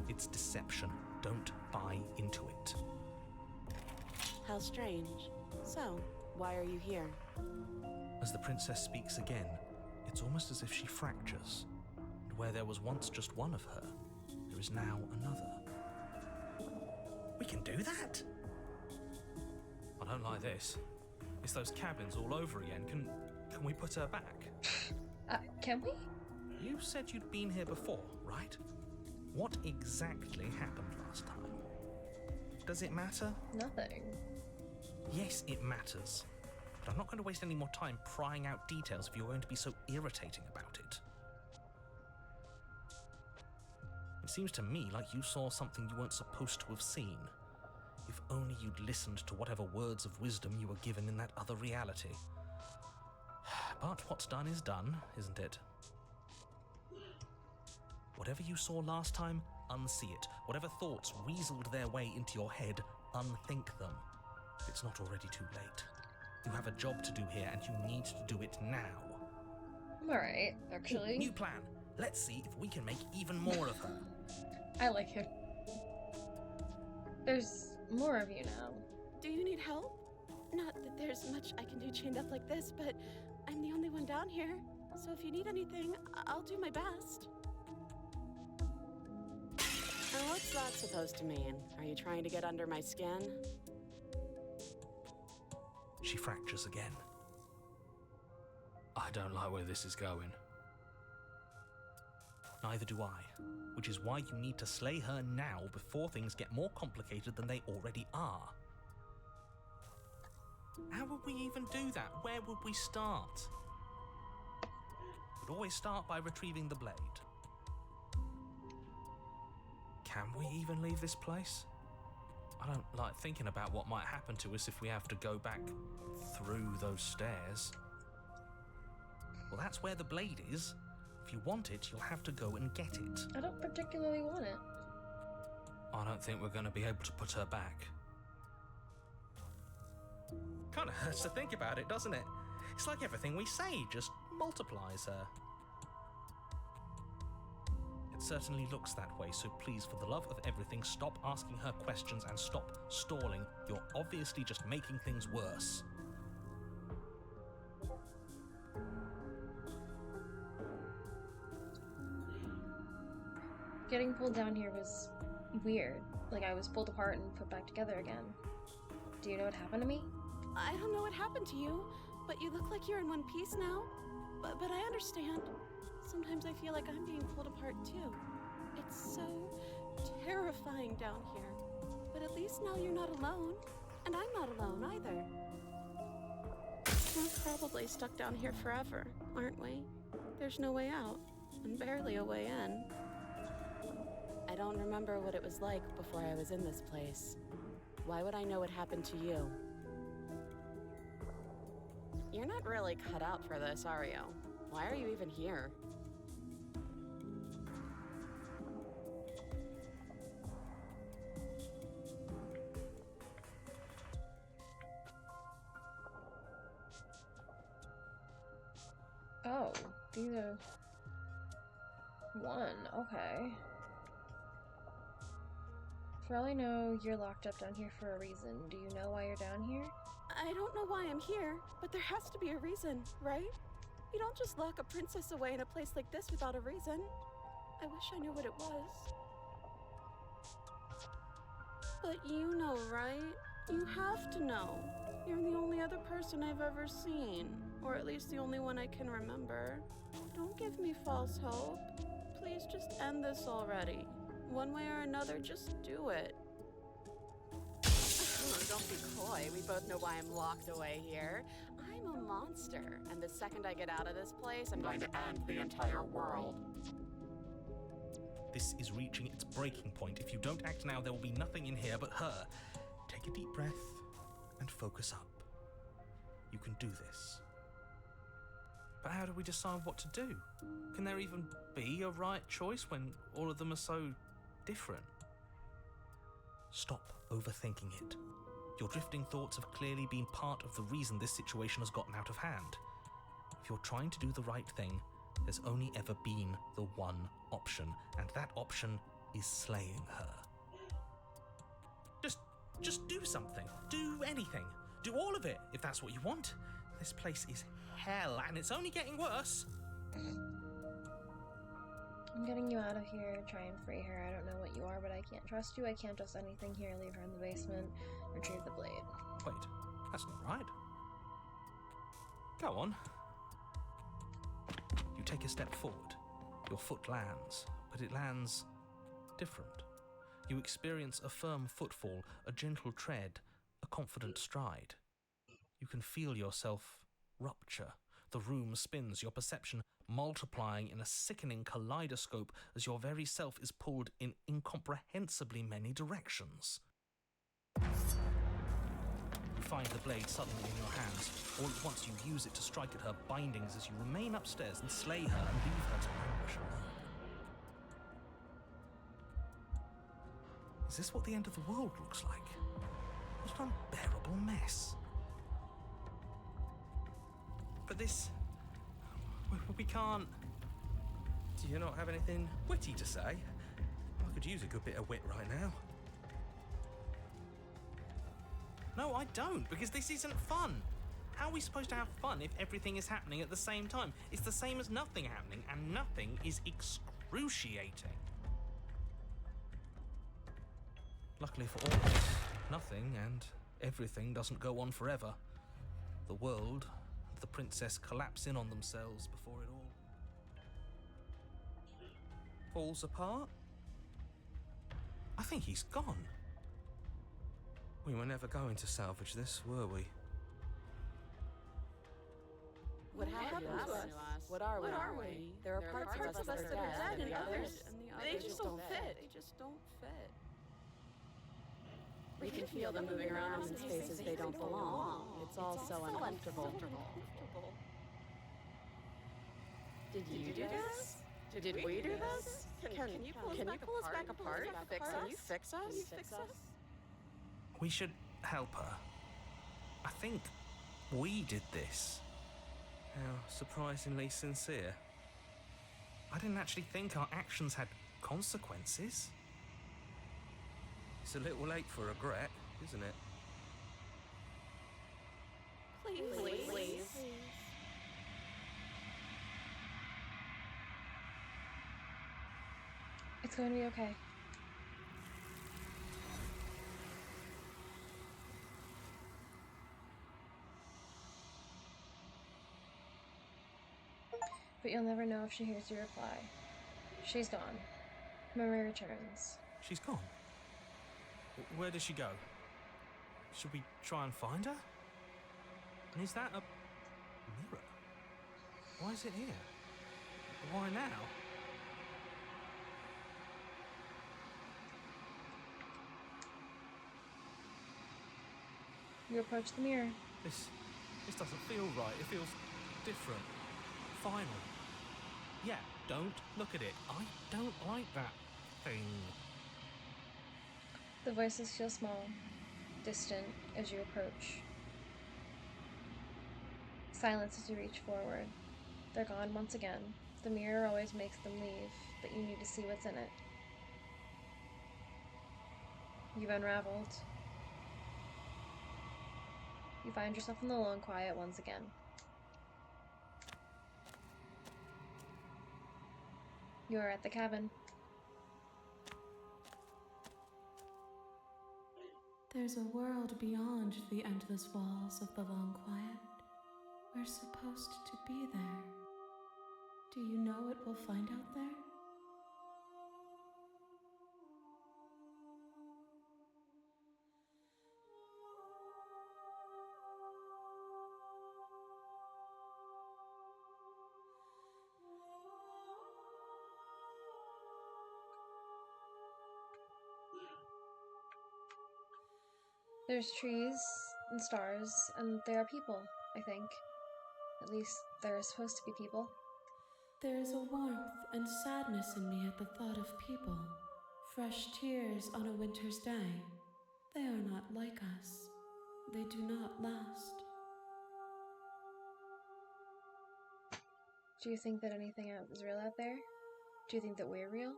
It's deception. Don't buy into it. How strange. So, why are you here? As the princess speaks again, it's almost as if she fractures. And where there was once just one of her, there is now another. We can do that? I don't like this. It's those cabins all over again. Can we put her back? Can we? You said you'd been here before, right? What exactly happened last time? Does it matter? Nothing. Yes, it matters. But I'm not going to waste any more time prying out details if you're going to be so irritating about it. It seems to me like you saw something you weren't supposed to have seen. If only you'd listened to whatever words of wisdom you were given in that other reality. But what's done is done, isn't it? Whatever you saw last time, unsee it. Whatever thoughts weaseled their way into your head, unthink them. It's not already too late. You have a job to do here, and you need to do it now. I'm alright, actually. New plan. Let's see if we can make even more of her. I like him. There's more of you now. Do you need help? Not that there's much I can do chained up like this, but I'm the only one down here. So if you need anything, I'll do my best. And what's that supposed to mean? Are you trying to get under my skin? She fractures again. I don't like where this is going. Neither do I, which is why you need to slay her now before things get more complicated than they already are. How would we even do that? Where would we start? We'd always start by retrieving the blade. Can we even leave this place? I don't like thinking about what might happen to us if we have to go back through those stairs. Well, that's where the blade is. If you want it, you'll have to go and get it. I don't particularly want it. I don't think we're going to be able to put her back. Kind of hurts to think about it, doesn't it? It's like everything we say just multiplies her. It certainly looks that way, so please, for the love of everything, stop asking her questions and stop stalling. You're obviously just making things worse. Getting pulled down here was weird. Like I was pulled apart and put back together again. Do you know what happened to me? I don't know what happened to you, but you look like you're in one piece now. But I understand. Sometimes I feel like I'm being pulled apart too. It's so terrifying down here. But at least now you're not alone. And I'm not alone either. We're probably stuck down here forever, aren't we? There's no way out, and barely a way in. I don't remember what it was like before I was in this place. Why would I know what happened to you? You're not really cut out for this, are you? Why are you even here? Oh, these are... one, okay. For all I know, you're locked up down here for a reason. Do you know why you're down here? I don't know why I'm here, but there has to be a reason, right? You don't just lock a princess away in a place like this without a reason. I wish I knew what it was. But you know, right? You have to know. You're the only other person I've ever seen. Or at least the only one I can remember. Don't give me false hope. Please just end this already. One way or another, just do it. Don't be coy. We both know why I'm locked away here. I'm a monster, and the second I get out of this place, I'm going to end the entire world. This is reaching its breaking point. If you don't act now, there will be nothing in here but her. Take a deep breath and focus up. You can do this. But how do we decide what to do? Can there even be a right choice when all of them are so different? Stop overthinking it. Your drifting thoughts have clearly been part of the reason this situation has gotten out of hand. If you're trying to do the right thing, there's only ever been the one option, and that option is slaying her. Just do something. Do anything. Do all of it, if that's what you want. This place is hell, and it's only getting worse. I'm getting you out of here, try and free her. I don't know what you are, but I can't trust you. I can't trust anything here. Leave her in the basement. Retrieve the blade. Wait, that's not right. Go on. You take a step forward. Your foot lands, but it lands different. You experience a firm footfall, a gentle tread, a confident stride. You can feel yourself rupture. The room spins, your perception multiplying in a sickening kaleidoscope as your very self is pulled in incomprehensibly many directions. You find the blade suddenly in your hands. All at once you use it to strike at her bindings as you remain upstairs and slay her and leave her to anguish alone. Is this what the end of the world looks like? What an unbearable mess. But this... we can't... Do you not have anything witty to say? I could use a good bit of wit right now. No, I don't, because this isn't fun. How are we supposed to have fun if everything is happening at the same time? It's the same as nothing happening, and nothing is excruciating. Luckily for all of us, nothing and everything doesn't go on forever. The world and the princess collapse in on themselves before it all falls apart. I think he's gone. We were never going to salvage this, were we? What happened to us? What are we? There are parts of us that are dead, and the others just don't fit. They just don't fit. We can feel them moving around in spaces they don't belong. It's all so uncomfortable. Did you do this? Did we do this? Can you pull us back apart? Can you fix us? We should help her. I think we did this. How surprisingly sincere. I didn't actually think our actions had consequences. It's a little late for regret, isn't it? Please. It's going to be okay. But you'll never know if she hears your reply. She's gone. Marie returns. She's gone. Where did she go? Should we try and find her? And is that a mirror? Why is it here? Why now? You approach the mirror. This doesn't feel right. It feels different. Final. Yeah, don't look at it. I don't like that thing. The voices feel small, distant as you approach. Silence as you reach forward. They're gone once again. The mirror always makes them leave, but you need to see what's in it. You've unraveled. You find yourself in the lone quiet once again. You are at the cabin. There's a world beyond the endless walls of the long quiet. We're supposed to be there. Do you know what we'll find out there? There's trees and stars, and there are people, I think. At least there are supposed to be people. There is a warmth and sadness in me at the thought of people. Fresh tears on a winter's day. They are not like us. They do not last. Do you think that anything is real out there? Do you think that we're real?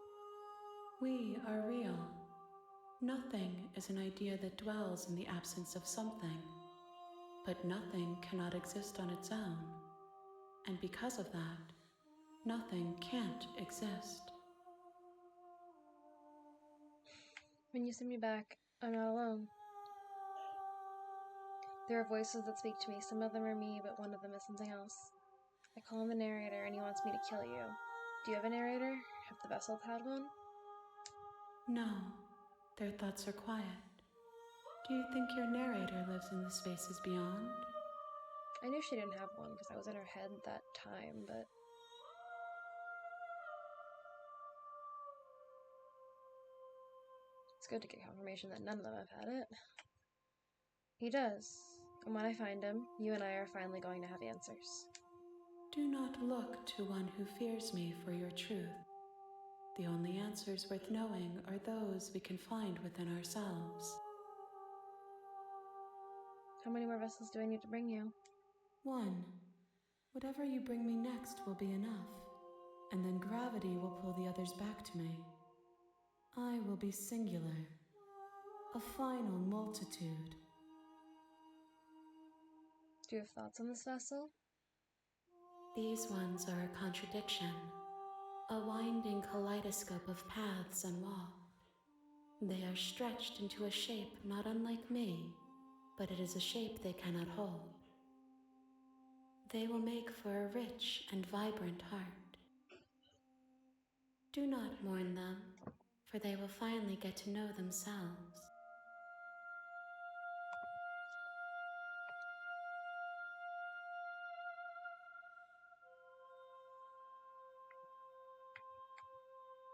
We are real. Nothing is an idea that dwells in the absence of something. But nothing cannot exist on its own. And because of that, nothing can't exist. When you send me back, I'm not alone. There are voices that speak to me. Some of them are me, but one of them is something else. I call him the narrator, and he wants me to kill you. Do you have a narrator? Have the vessels had one? No. Their thoughts are quiet. Do you think your narrator lives in the spaces beyond? I knew she didn't have one because I was in her head that time, but... It's good to get confirmation that none of them have had it. He does. And when I find him, you and I are finally going to have answers. Do not look to one who fears me for your truth. The only answers worth knowing are those we can find within ourselves. How many more vessels do I need to bring you? One. Whatever you bring me next will be enough, and then gravity will pull the others back to me. I will be singular, a final multitude. Do you have thoughts on this vessel? These ones are a contradiction, a winding kaleidoscope of paths and walls. They are stretched into a shape not unlike me, but it is a shape they cannot hold. They will make for a rich and vibrant heart. Do not mourn them, for they will finally get to know themselves.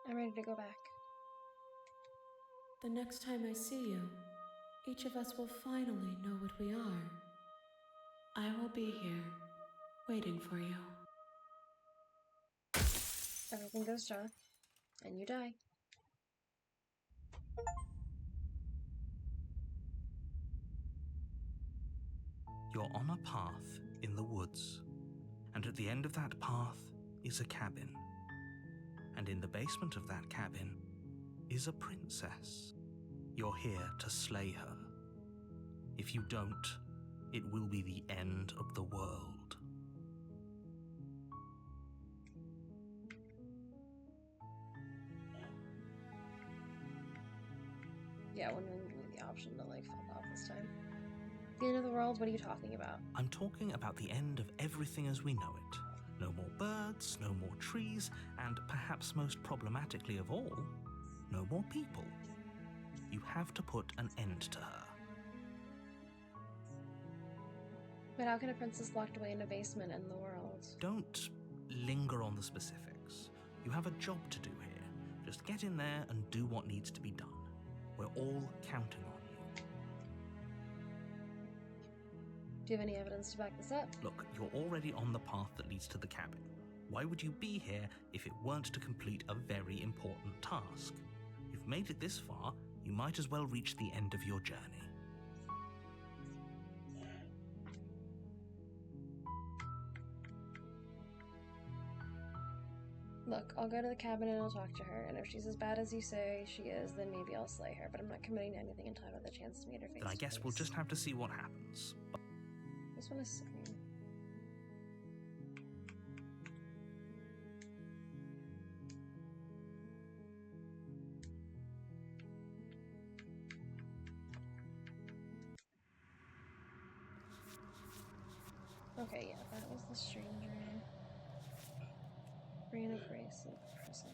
I'm ready to go back. The next time I see you, each of us will finally know what we are. I will be here, waiting for you. Everything goes dark, and you die. You're on a path in the woods, and at the end of that path is a cabin. And in the basement of that cabin is a princess. You're here to slay her. If you don't, it will be the end of the world. Yeah, when we give me the option to, like, fuck off this time. The end of the world? What are you talking about? I'm talking about the end of everything as we know it. No more birds, no more trees, and perhaps most problematically of all, no more people. You have to put an end to her. But how can a princess locked away in a basement end the world? Don't linger on the specifics. You have a job to do here. Just get in there and do what needs to be done. We're all counting on you. Do you have any evidence to back this up? Look, you're already on the path that leads to the cabin. Why would you be here if it weren't to complete a very important task? You've made it this far, you might as well reach the end of your journey. Look, I'll go to the cabin and I'll talk to her, and if she's as bad as you say she is, then maybe I'll slay her, but I'm not committing to anything until I have the chance to meet her face Then I to guess we'll face. just have to see what happens. I just want to scream. Okay, yeah, that was the stranger. Bring an abrasive prisoner.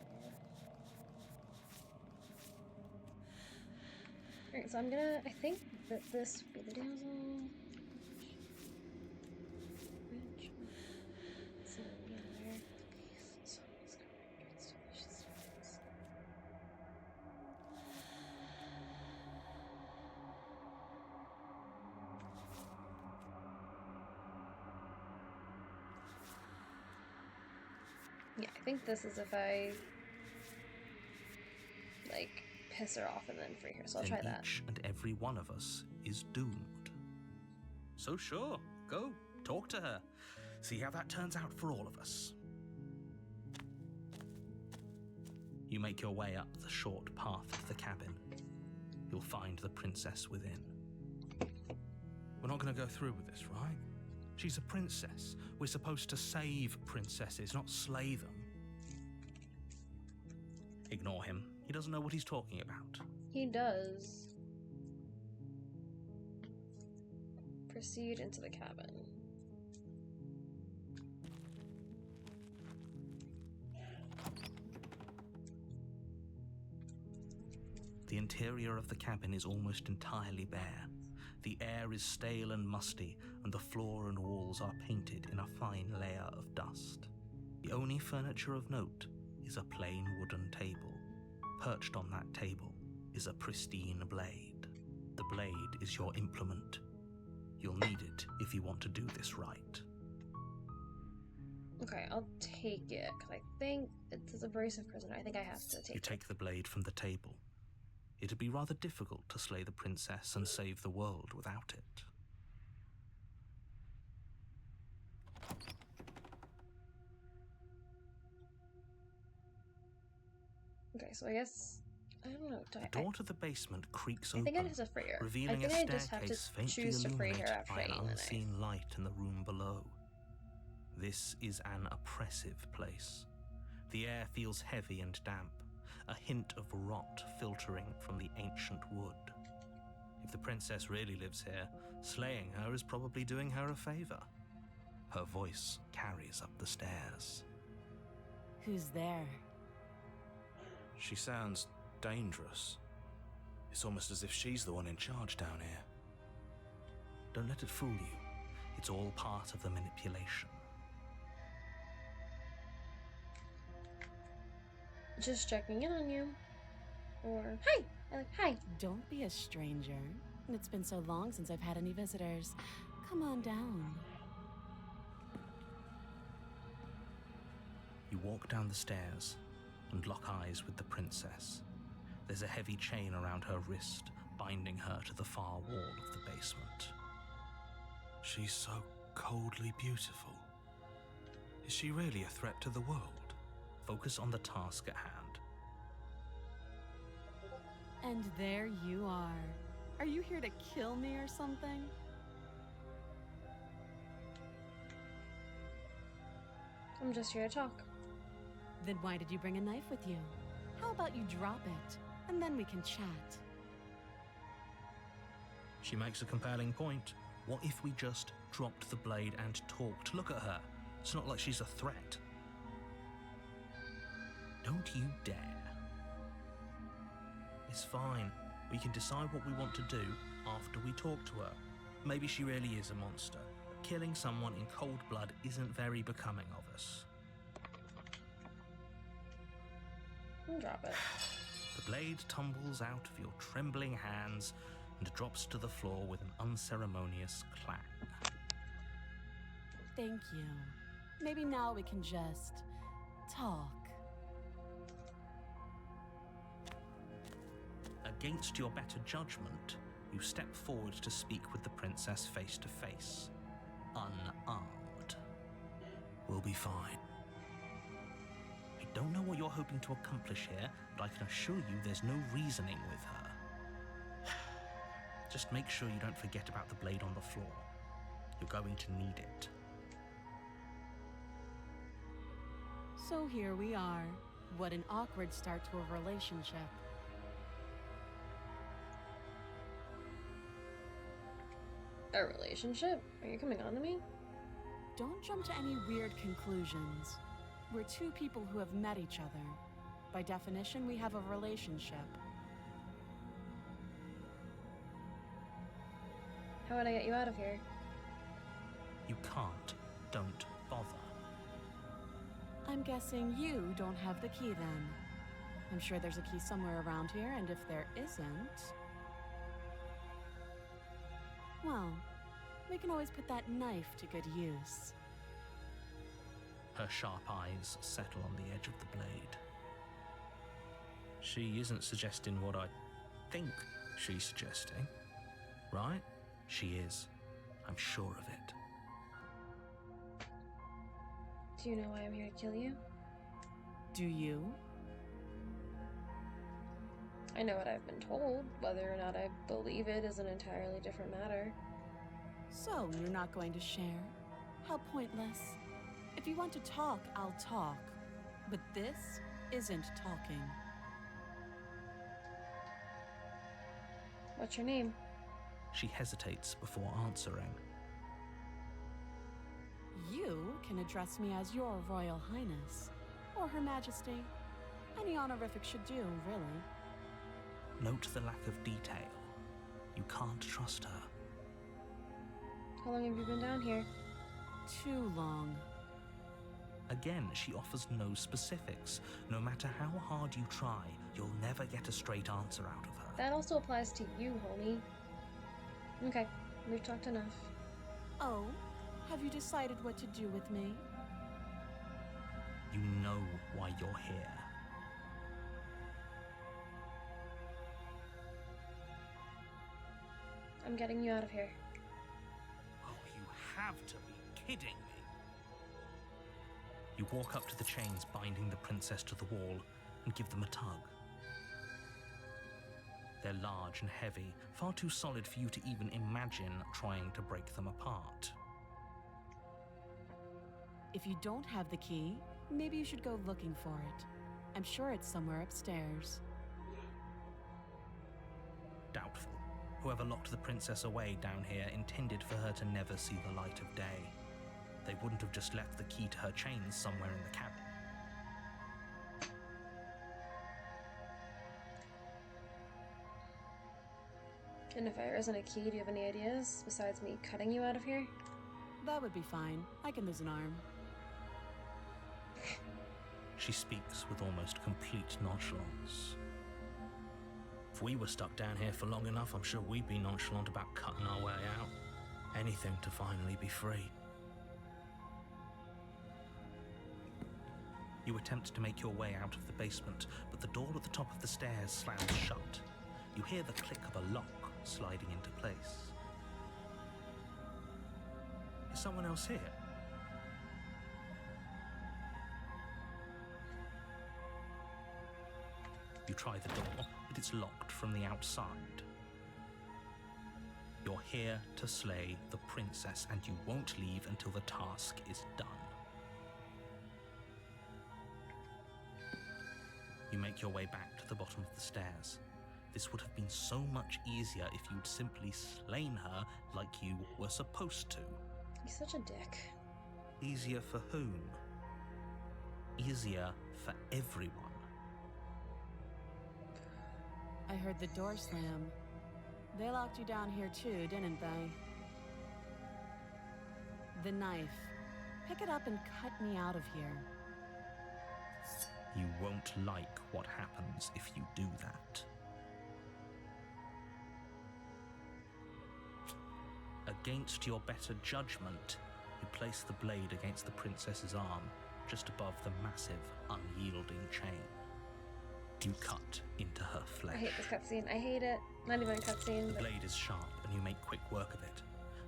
Alright, so I think that this would be the damsel. Which one? Let's see what we got there. So it's correct. It's delicious. Yeah, I think this is if I, like, piss her off and then free her, so I'll Then try that. each and every one of us is doomed. So sure, go, talk to her. See how that turns out for all of us. You make your way up the short path to the cabin. You'll find the princess within. We're not going to go through with this, right? She's a princess. We're supposed to save princesses, not slay them. Ignore him. He doesn't know what he's talking about. He does. Proceed into the cabin. The interior of the cabin is almost entirely bare. The air is stale and musty, and the floor and walls are painted in a fine layer of dust. The only furniture of note is a plain wooden table. Perched on that table is a pristine blade. The blade is your implement. You'll need it if you want to do this right. Okay, I'll take it, because I think it's a abrasive prisoner. I think I have to take You it. take the blade from the table. It'd be rather difficult to slay the princess and save the world without it. Okay, so I guess... I don't know. The door to the basement creaks I open, think I just have to free her. revealing I a think I just have staircase to faintly choose to free her illuminated after by an taking the knife. unseen light in the room below. This is an oppressive place. The air feels heavy and damp, a hint of rot filtering from the ancient wood. If the princess really lives here, slaying her is probably doing her a favor. Her voice carries up the stairs. Who's there? She sounds dangerous. It's almost as if she's the one in charge down here. Don't let it fool you. It's all part of the manipulation. Just checking in on you. Or, hi! Hi! Don't be a stranger. It's been so long since I've had any visitors. Come on down. You walk down the stairs and lock eyes with the princess. There's a heavy chain around her wrist, binding her to the far wall of the basement. She's so coldly beautiful. Is she really a threat to the world? Focus on the task at hand. And there you are. Are you here to kill me or something? I'm just here to talk. Then why did you bring a knife with you? How about you drop it, and then we can chat? She makes a compelling point. What if we just dropped the blade and talked? Look at her. It's not like she's a threat. Don't you dare. It's fine. We can decide what we want to do after we talk to her. Maybe she really is a monster. But killing someone in cold blood isn't very becoming of us. I'll drop it. The blade tumbles out of your trembling hands and drops to the floor with an unceremonious clang. Thank you. Maybe now we can just talk. Against your better judgment, you step forward to speak with the princess face to face, unarmed. We'll be fine. I don't know what you're hoping to accomplish here, but I can assure you there's no reasoning with her. Just make sure you don't forget about the blade on the floor. You're going to need it. So here we are. What an awkward start to a relationship. A relationship? Are you coming on to me? Don't jump to any weird conclusions. We're two people who have met each other. By definition, we have a relationship. How would I get you out of here? You can't. Don't bother. I'm guessing you don't have the key then. I'm sure there's a key somewhere around here, and if there isn't... well, we can always put that knife to good use. Her sharp eyes settle on the edge of the blade. She isn't suggesting what I think she's suggesting, right? She is. I'm sure of it. Do you know why I'm here to kill you? Do you? I know what I've been told. Whether or not I believe it is an entirely different matter. So, you're not going to share? How pointless. If you want to talk, I'll talk. But this isn't talking. What's your name? She hesitates before answering. You can address me as Your Royal Highness, or Her Majesty. Any honorific should do, really. Note the lack of detail. You can't trust her. How long have you been down here? Too long. Again, she offers no specifics. No matter how hard you try, you'll never get a straight answer out of her. That also applies to you, homie. Okay, we've talked enough. Oh, have you decided what to do with me? You know why you're here. I'm getting you out of here. Oh, you have to be kidding me. You walk up to the chains binding the princess to the wall and give them a tug. They're large and heavy, far too solid for you to even imagine trying to break them apart. If you don't have the key, maybe you should go looking for it. I'm sure it's somewhere upstairs. Doubtful. Whoever locked the princess away down here intended for her to never see the light of day. They wouldn't have just left the key to her chains somewhere in the cabin. And if there isn't a key, do you have any ideas besides me cutting you out of here? That would be fine. I can lose an arm. She speaks with almost complete nonchalance. If we were stuck down here for long enough, I'm sure we'd be nonchalant about cutting our way out. Anything to finally be free. You attempt to make your way out of the basement, but the door at the top of the stairs slams shut. You hear the click of a lock sliding into place. Is someone else here? You try the door, but it's locked from the outside. You're here to slay the princess, and you won't leave until the task is done. You make your way back to the bottom of the stairs. This would have been so much easier if you'd simply slain her like you were supposed to. He's such a dick. Easier for whom? Easier for everyone. I heard the door slam. They locked you down here too, didn't they? The knife. Pick it up and cut me out of here. You won't like what happens if you do that. Against your better judgment, you place the blade against the princess's arm, just above the massive, unyielding chain. You cut into her flesh. I hate this cutscene. I hate it. Not even a cutscene. The But blade is sharp, and you make quick work of it.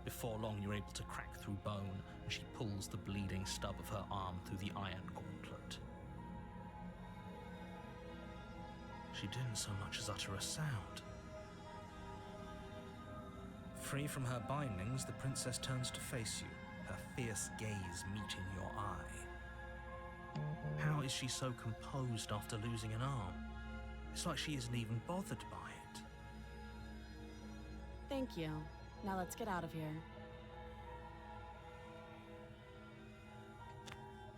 Before long, you're able to crack through bone, and she pulls the bleeding stub of her arm through the iron gauntlet. She didn't so much as utter a sound. Free from her bindings, the princess turns to face you, her fierce gaze meeting your eye. How is she so composed after losing an arm? It's like she isn't even bothered by it. Thank you. Now let's get out of here.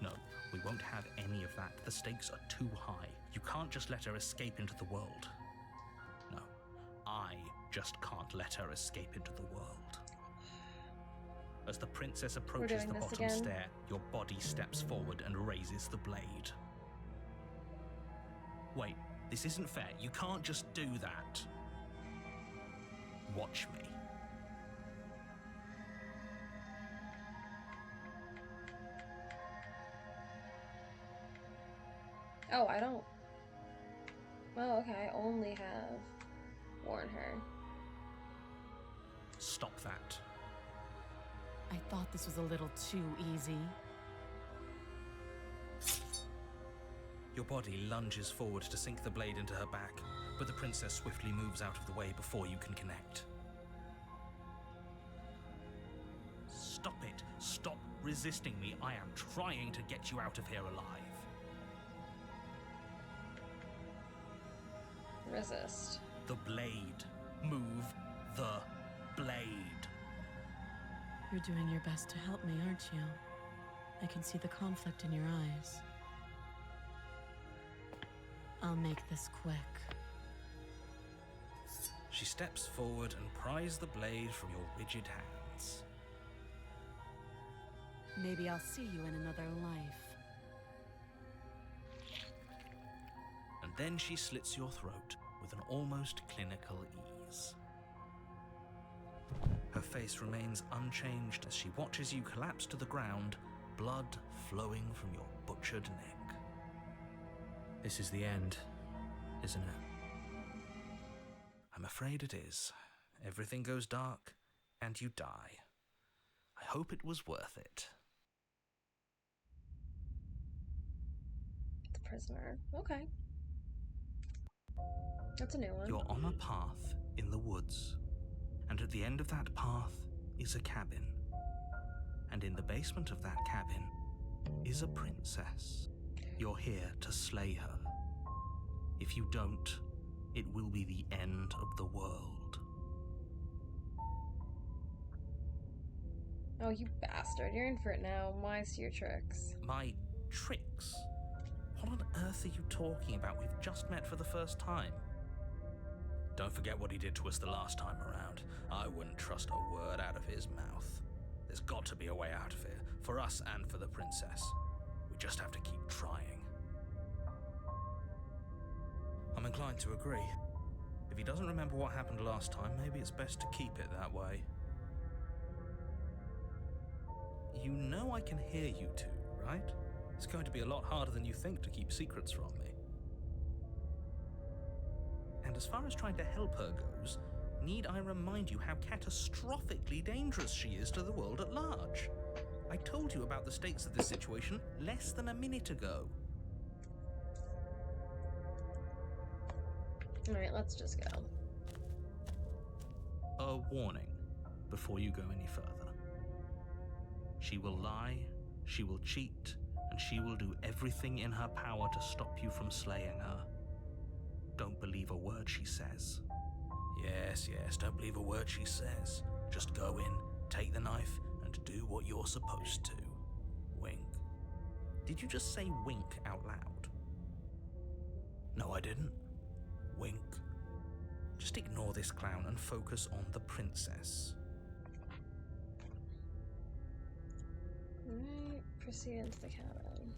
No, we won't have any of that. The stakes are too high. You can't just let her escape into the world. No, I just can't let her escape into the world. As the princess approaches doing the this bottom again. stair, your body steps forward and raises the blade. Wait, this isn't fair. You can't just do that. Watch me. oh, I don't. Well, okay. I only have warn her. Stop that. I thought this was a little too easy. Your body lunges forward to sink the blade into her back, but the princess swiftly moves out of the way before you can connect. Stop it! Stop resisting me! I am trying to get you out of here alive. Resist. The blade. Move the blade. You're doing your best to help me, aren't you? I can see the conflict in your eyes. I'll make this quick. steps forward and pries the blade from your rigid hands. Maybe I'll see you in another life. And then she slits your throat with an almost clinical ease. Her face remains unchanged as she watches you collapse to the ground, blood flowing from your butchered neck. This is the end, isn't it? I'm afraid it is. Everything goes dark, and you die. I hope it was worth it. The prisoner. Okay. That's a new one. You're on a path in the woods, and at the end of that path is a cabin. And in the basement of that cabin is a princess. You're here to slay her. If you don't, it will be the end of the world. Oh, you bastard. You're in for it now. My your tricks. My tricks? What on earth are you talking about? We've just met for the first time. Don't forget what he did to us the last time around. I wouldn't trust a word out of his mouth. There's got to be a way out of here, for us and for the princess. We just have to keep trying. I'm inclined to agree. If he doesn't remember what happened last time, maybe it's best to keep it that way. You know I can hear you two, right? It's going to be a lot harder than you think to keep secrets from me. And as far as trying to help her goes, need I remind you how catastrophically dangerous she is to the world at large? I told you about the stakes of this situation less than a minute ago. Alright, let's just go. A warning before you go any further. She will lie, she will cheat, and she will do everything in her power to stop you from slaying her. Don't believe a word she says. Yes, don't believe a word she says. Just go in, take the knife, and do what you're supposed to. Wink. Did you just say wink out loud? No, I didn't. Wink. Just ignore this clown and focus on the princess. Alright, proceed into the cabin.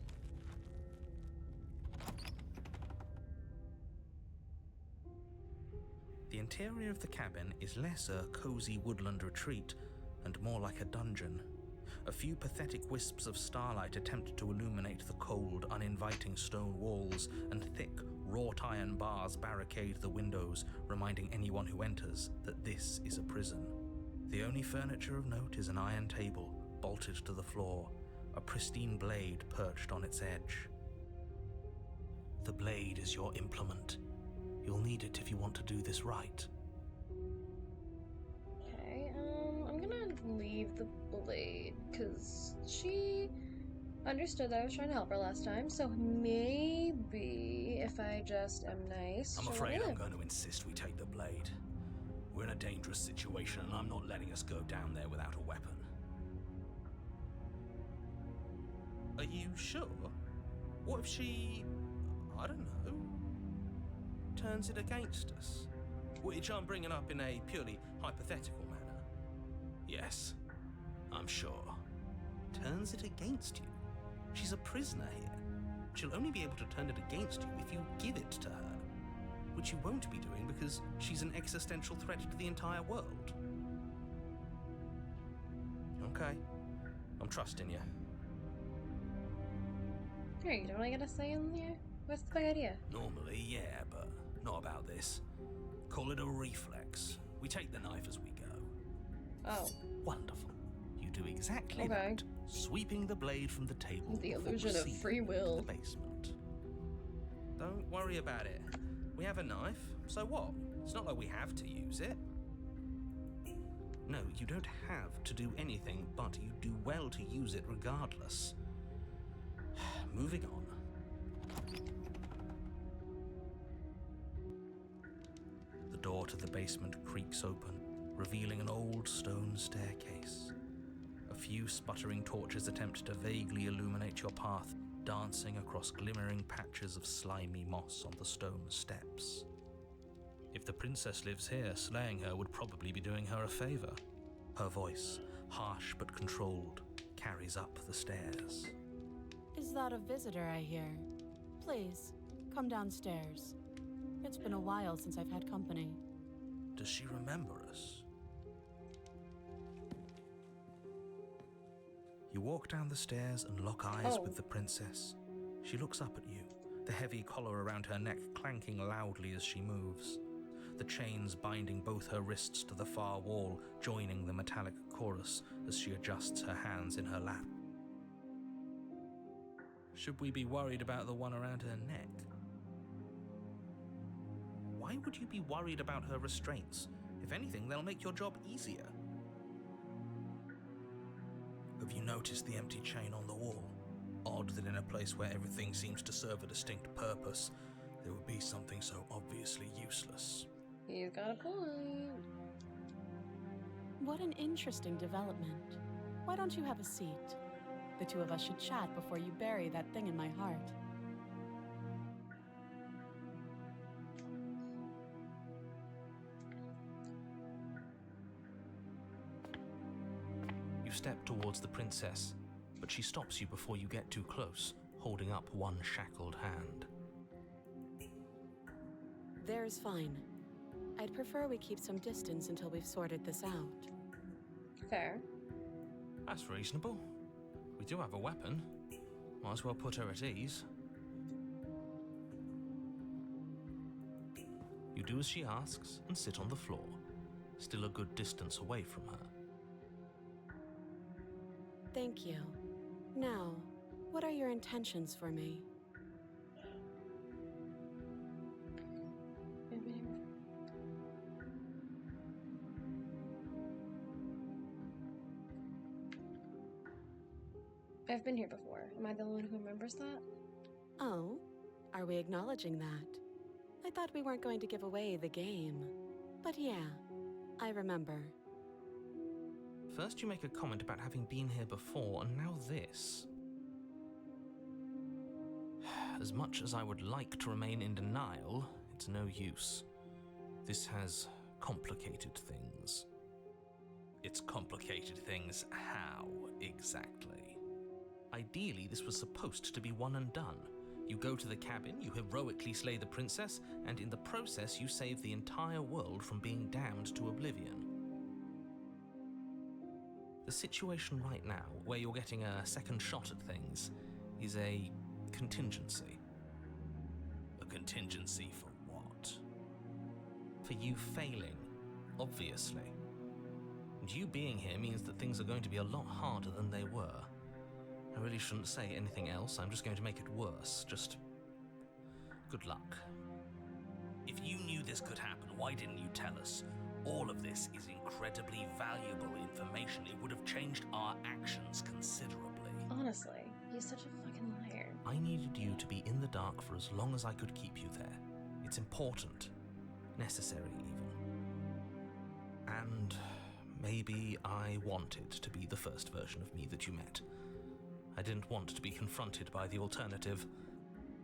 The interior of the cabin is less a cozy woodland retreat and more like a dungeon. A few pathetic wisps of starlight attempt to illuminate the cold, uninviting stone walls, and thick, wrought iron bars barricade the windows, reminding anyone who enters that this is a prison. The only furniture of note is an iron table, bolted to the floor, a pristine blade perched on its edge. The blade is your implement. You'll need it if you want to do this right. Okay, I'm gonna leave the blade, because she understood that I was trying to help her last time, so maybe if I just am nice, I'm she'll afraid let I'm me going to insist we take the blade. We're in a dangerous situation and I'm not letting us go down there without a weapon. Are you sure? What if she, I don't know, turns it against us? Which I'm bringing up in a purely hypothetical manner. Yes, I'm sure. Turns it against you? She's a prisoner here. She'll only be able to turn it against you if you give it to her. Which you won't be doing because she's an existential threat to the entire world. Okay, I'm trusting you. Here, you don't want to get a say in here? What's the big idea? Normally, yeah, but not about this. Call it a reflex. We take the knife as we go. Oh. Wonderful. You do exactly Okay. that, sweeping the blade from the table. The before illusion of proceeding free will. to the basement. Don't worry about it. We have a knife, so what? It's not like we have to use it. No, you don't have to do anything, but you do well to use it regardless. Moving on. The door to the basement creaks open, revealing an old stone staircase. A few sputtering torches attempt to vaguely illuminate your path, dancing across glimmering patches of slimy moss on the stone steps. If the princess lives here, slaying her would probably be doing her a favor. Her voice, harsh but controlled, carries up the stairs. Is that a visitor I hear? Please, come downstairs. It's been a while since I've had company. Does she remember us? You walk down the stairs and lock eyes with the princess. She looks up at you, the heavy collar around her neck clanking loudly as she moves. The chains binding both her wrists to the far wall, joining the metallic chorus as she adjusts her hands in her lap. Should we be worried about the one around her neck? Why would you be worried about her restraints? If anything, they'll make your job easier. Have you noticed the empty chain on the wall? Odd that in a place where everything seems to serve a distinct purpose, there would be something so obviously useless. He's got a point. What an interesting development. Why don't you have a seat? The two of us should chat before you bury that thing in my heart. You step towards the princess, but she stops you before you get too close, holding up one shackled hand. There's fine. I'd prefer we keep some distance until we've sorted this out. Fair. That's reasonable. We do have a weapon. Might as well put her at ease. You do as she asks and sit on the floor, still a good distance away from her. Thank you. Now, what are your intentions for me? I've been here before. Am I the one who remembers that? Oh, are we acknowledging that? I thought we weren't going to give away the game. But yeah, I remember. First you make a comment about having been here before, and now this. As much as I would like to remain in denial, it's no use. This has complicated things. It's complicated things how, exactly? Ideally, this was supposed to be one and done. You go to the cabin, you heroically slay the princess, and in the process you save the entire world from being damned to oblivion. The situation right now, where you're getting a second shot at things, is a contingency. A contingency for what? For you failing, obviously. And you being here means that things are going to be a lot harder than they were. I really shouldn't say anything else, I'm just going to make it worse. Just good luck. If you knew this could happen, why didn't you tell us? All of this is incredibly valuable information. It would have changed our actions considerably. Honestly, he's such a fucking liar. I needed you to be in the dark for as long as I could keep you there. It's important. Necessary, even. And maybe I wanted to be the first version of me that you met. I didn't want to be confronted by the alternative.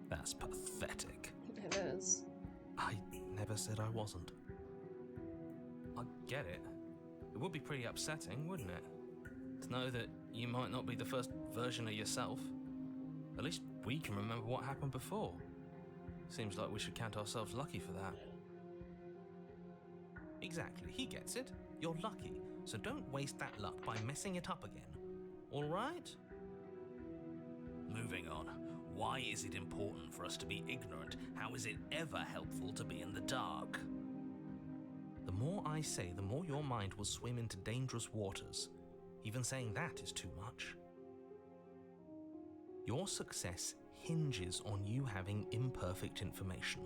That's pathetic. It is. I never said I wasn't. I get it. It would be pretty upsetting, wouldn't it? To know that you might not be the first version of yourself. At least we can remember what happened before. Seems like we should count ourselves lucky for that. Exactly, he gets it. You're lucky, so don't waste that luck by messing it up again. All right? Moving on. Why is it important for us to be ignorant? How is it ever helpful to be in the dark? The more I say, the more your mind will swim into dangerous waters. Even saying that is too much. Your success hinges on you having imperfect information.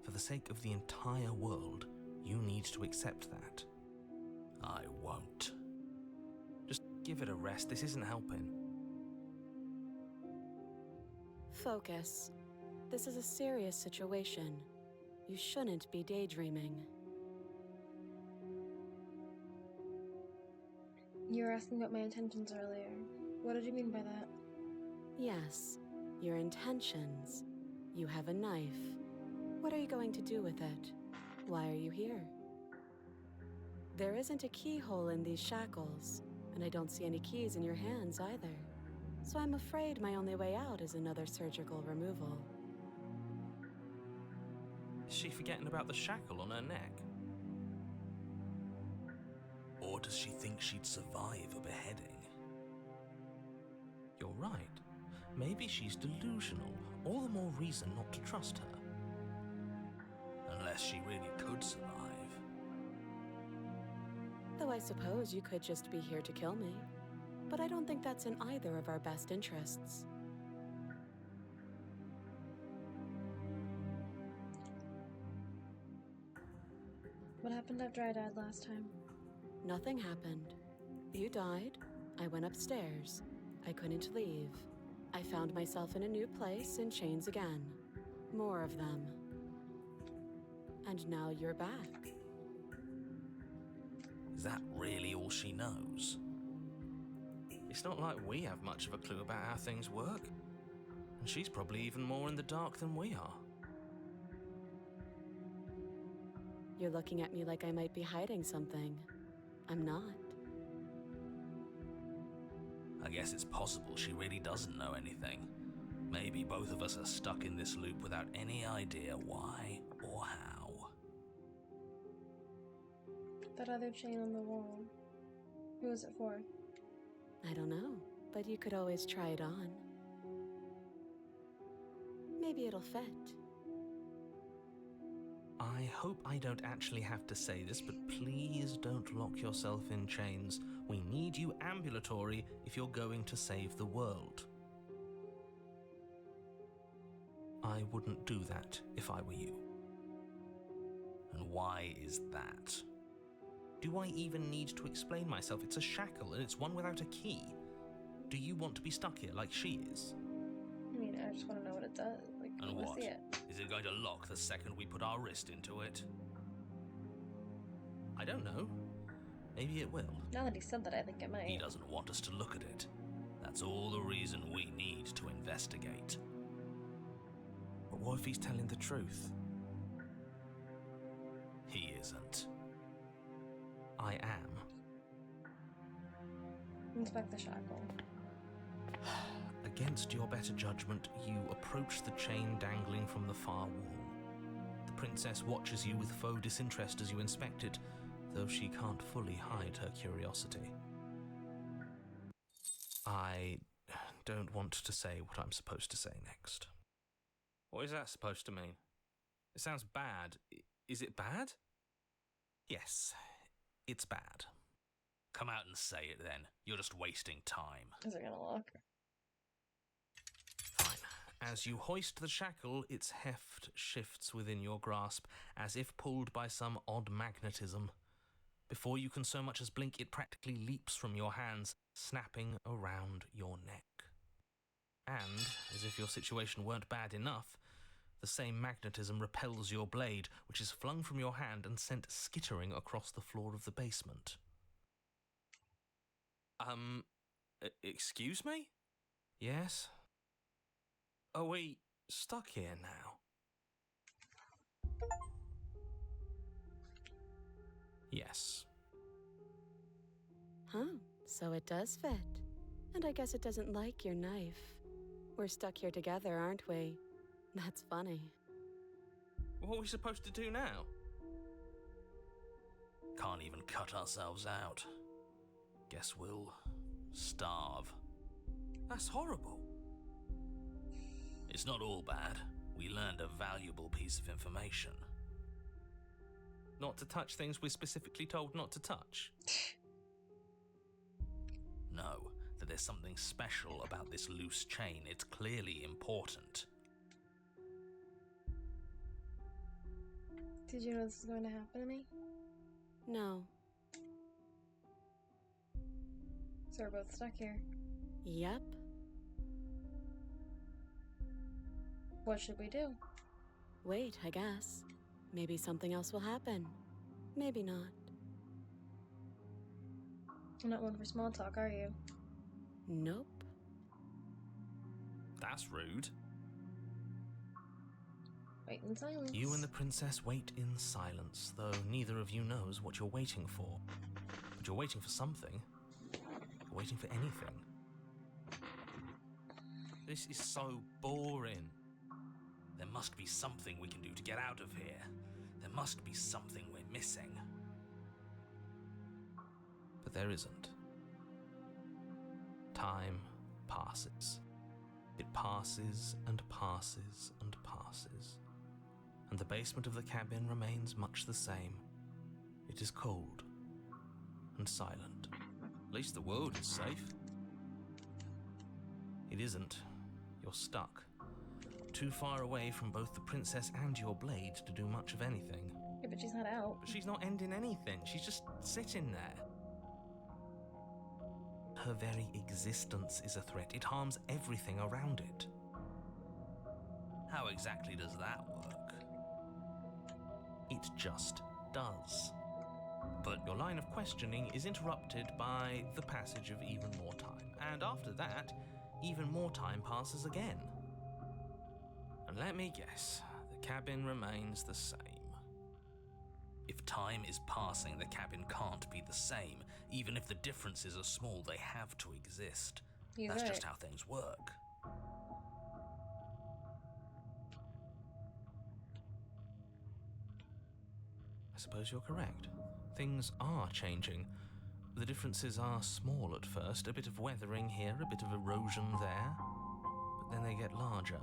For the sake of the entire world, you need to accept that. I won't. Just give it a rest, this isn't helping. Focus. This is a serious situation. You shouldn't be daydreaming. You were asking about my intentions earlier. What did you mean by that? Yes, your intentions. You have a knife. What are you going to do with it? Why are you here? There isn't a keyhole in these shackles, and I don't see any keys in your hands either. So I'm afraid my only way out is another surgical removal. Is she forgetting about the shackle on her neck? Or does she think she'd survive a beheading? You're right. Maybe she's delusional. All the more reason not to trust her. Unless she really could survive. Though I suppose you could just be here to kill me. But I don't think that's in either of our best interests. What happened after I died last time? Nothing happened. You died. I went upstairs. I couldn't leave. I found myself in a new place in chains again. More of them. And now you're back. Is that really all she knows? It's not like we have much of a clue about how things work. And she's probably even more in the dark than we are. You're looking at me like I might be hiding something. I'm not. I guess it's possible she really doesn't know anything. Maybe both of us are stuck in this loop without any idea why or how. That other chain on the wall. Who was it for? I don't know, but you could always try it on. Maybe it'll fit. I hope I don't actually have to say this, but please don't lock yourself in chains. We need you ambulatory if you're going to save the world. I wouldn't do that if I were you. And why is that? Do I even need to explain myself? It's a shackle and it's one without a key. Do you want to be stuck here like she is? I mean, I just want to know what it does. Like, I And want to what? see it. Is it going to lock the second we put our wrist into it? I don't know. Maybe it will. Now that he said that, I think it might. He doesn't want us to look at it. That's all the reason we need to investigate. But what if he's telling the truth? He isn't. I am. Inspect the shackle. Against your better judgment, you approach the chain dangling from the far wall. The princess watches you with faux disinterest as you inspect it, though she can't fully hide her curiosity. I don't want to say what I'm supposed to say next. What is that supposed to mean? It sounds bad. Is it bad? Yes, it's bad. Come out and say it then. You're just wasting time. Is it gonna look? Fine. As you hoist the shackle, its heft shifts within your grasp, as if pulled by some odd magnetism. Before you can so much as blink, it practically leaps from your hands, snapping around your neck. And, as if your situation weren't bad enough, the same magnetism repels your blade, which is flung from your hand and sent skittering across the floor of the basement. Excuse me? Yes? Are we stuck here now? Yes. Huh, so it does fit. And I guess it doesn't like your knife. We're stuck here together, aren't we? That's funny. What are we supposed to do now? Can't even cut ourselves out. Guess we'll starve. That's horrible. It's not all bad. We learned a valuable piece of information. Not to touch things we're specifically told not to touch. No, that there's something special about this loose chain. It's clearly important. Did you know this is going to happen to me? No. So we're both stuck here. Yep. What should we do? Wait, I guess. Maybe something else will happen. Maybe not. You're not one for small talk, are you? Nope. That's rude. Wait in silence. You and the princess wait in silence, though neither of you knows what you're waiting for. But you're waiting for something. You're waiting for anything. This is so boring. There must be something we can do to get out of here. There must be something we're missing. But there isn't. Time passes. It passes and passes and passes. And the basement of the cabin remains much the same. It is cold and silent. At least the world is safe. It isn't. You're stuck. Too far away from both the princess and your blade to do much of anything. Yeah, but she's not out. But she's not ending anything. She's just sitting there. Her very existence is a threat. It harms everything around it. How exactly does that work? It just does. But your line of questioning is interrupted by the passage of even more time. And after that, even more time passes again. And let me guess, the cabin remains the same. If time is passing, the cabin can't be the same. Even if the differences are small, they have to exist. He's That's right. just how things work. I suppose you're correct. Things are changing. The differences are small at first, a bit of weathering here, a bit of erosion there. But then they get larger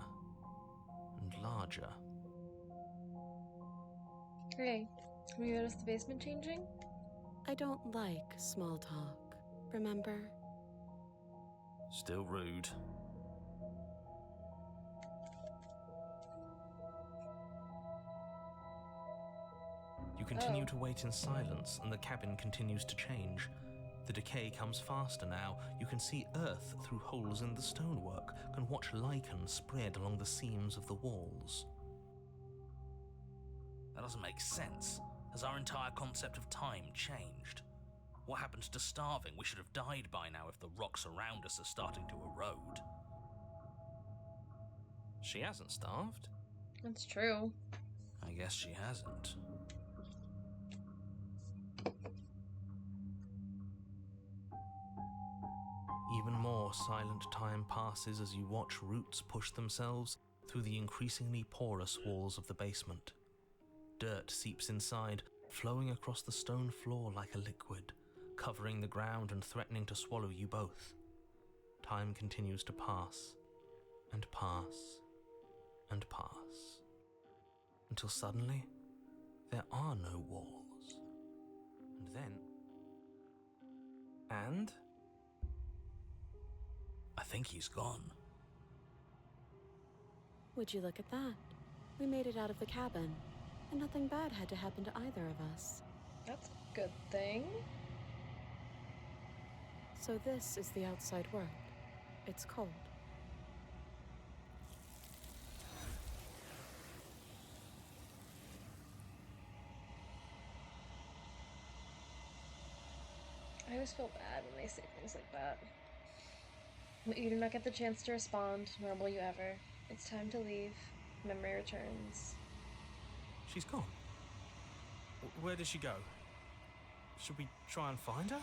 and larger. Hey, have you noticed the basement changing? I don't like small talk, remember? Still rude. You continue to wait in silence, and the cabin continues to change. The decay comes faster now. You can see earth through holes in the stonework, can watch lichen spread along the seams of the walls. That doesn't make sense. Has our entire concept of time changed? What happened to starving? We should have died by now if the rocks around us are starting to erode. She hasn't starved. That's true. I guess she hasn't. Even more silent time passes as you watch roots push themselves through the increasingly porous walls of the basement. Dirt seeps inside, flowing across the stone floor like a liquid, covering the ground and threatening to swallow you both. Time continues to pass, and pass, and pass, until suddenly there are no walls. And then... And... I think he's gone. Would you look at that? We made it out of the cabin, and nothing bad had to happen to either of us. That's a good thing. So this is the outside world. It's cold. I always feel bad when they say things like that. But you do not get the chance to respond, nor will you ever. It's time to leave. Memory returns. she's gone. Where did she go? Should we try and find her?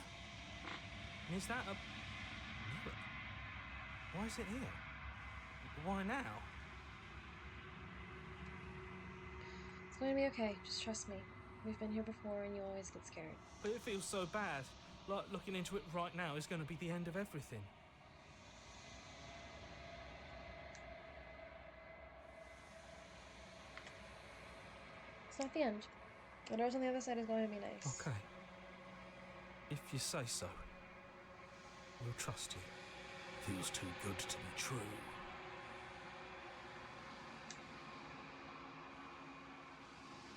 And is that a mirror? Why is it here? Why now? It's going to be okay. Just trust me. We've been here before and you always get scared. But it feels so bad. Like looking into it right now is going to be the end of everything. It's not the end. The doors on the other side is going to be nice. Okay. If you say so. We'll trust you. Feels too good to be true.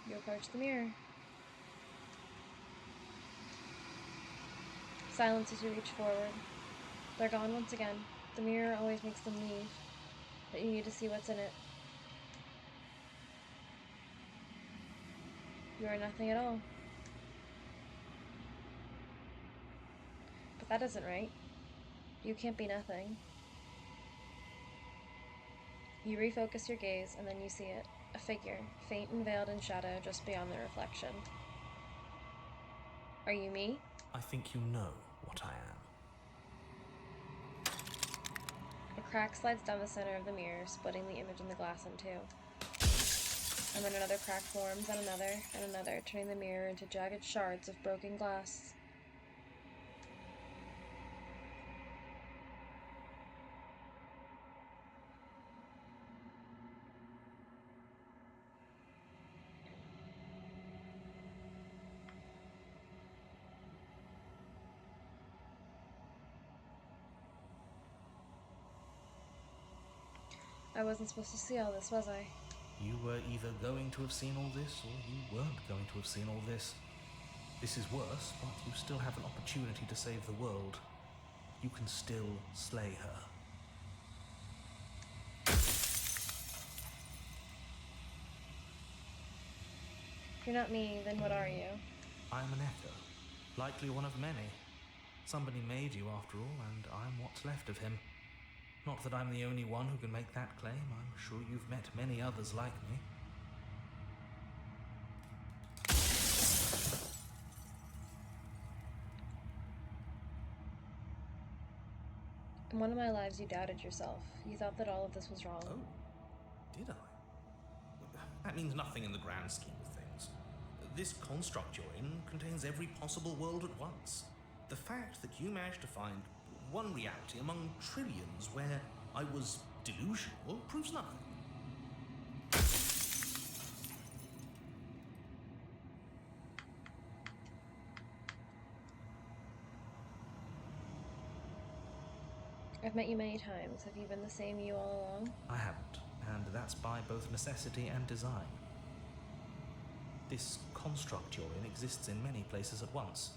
You approach the mirror. Silence as you reach forward. They're gone once again. The mirror always makes them leave, but you need to see what's in it. You are nothing at all. But that isn't right. You can't be nothing. You refocus your gaze, and then you see it. A figure, faint and veiled in shadow just beyond the reflection. Are you me? I think you know what I am. A crack slides down the center of the mirror, splitting the image in the glass in two. And then another crack forms, and another, turning the mirror into jagged shards of broken glass. I wasn't supposed to see all this, was I? You were either going to have seen all this, or you weren't going to have seen all this. This is worse, but you still have an opportunity to save the world. You can still slay her. If you're not me, then what are you? I'm an echo, likely one of many. Somebody made you after all, and I'm what's left of him. Not that I'm the only one who can make that claim. I'm sure you've met many others like me. In one of my lives, you doubted yourself. You thought that all of this was wrong. Oh, did I? That means nothing in the grand scheme of things. This construct you're in contains every possible world at once. The fact that you managed to find one reality among trillions where I was delusional proves nothing. I've met you many times. Have you been the same you all along? I haven't, and that's by both necessity and design. This construct you're in exists in many places at once.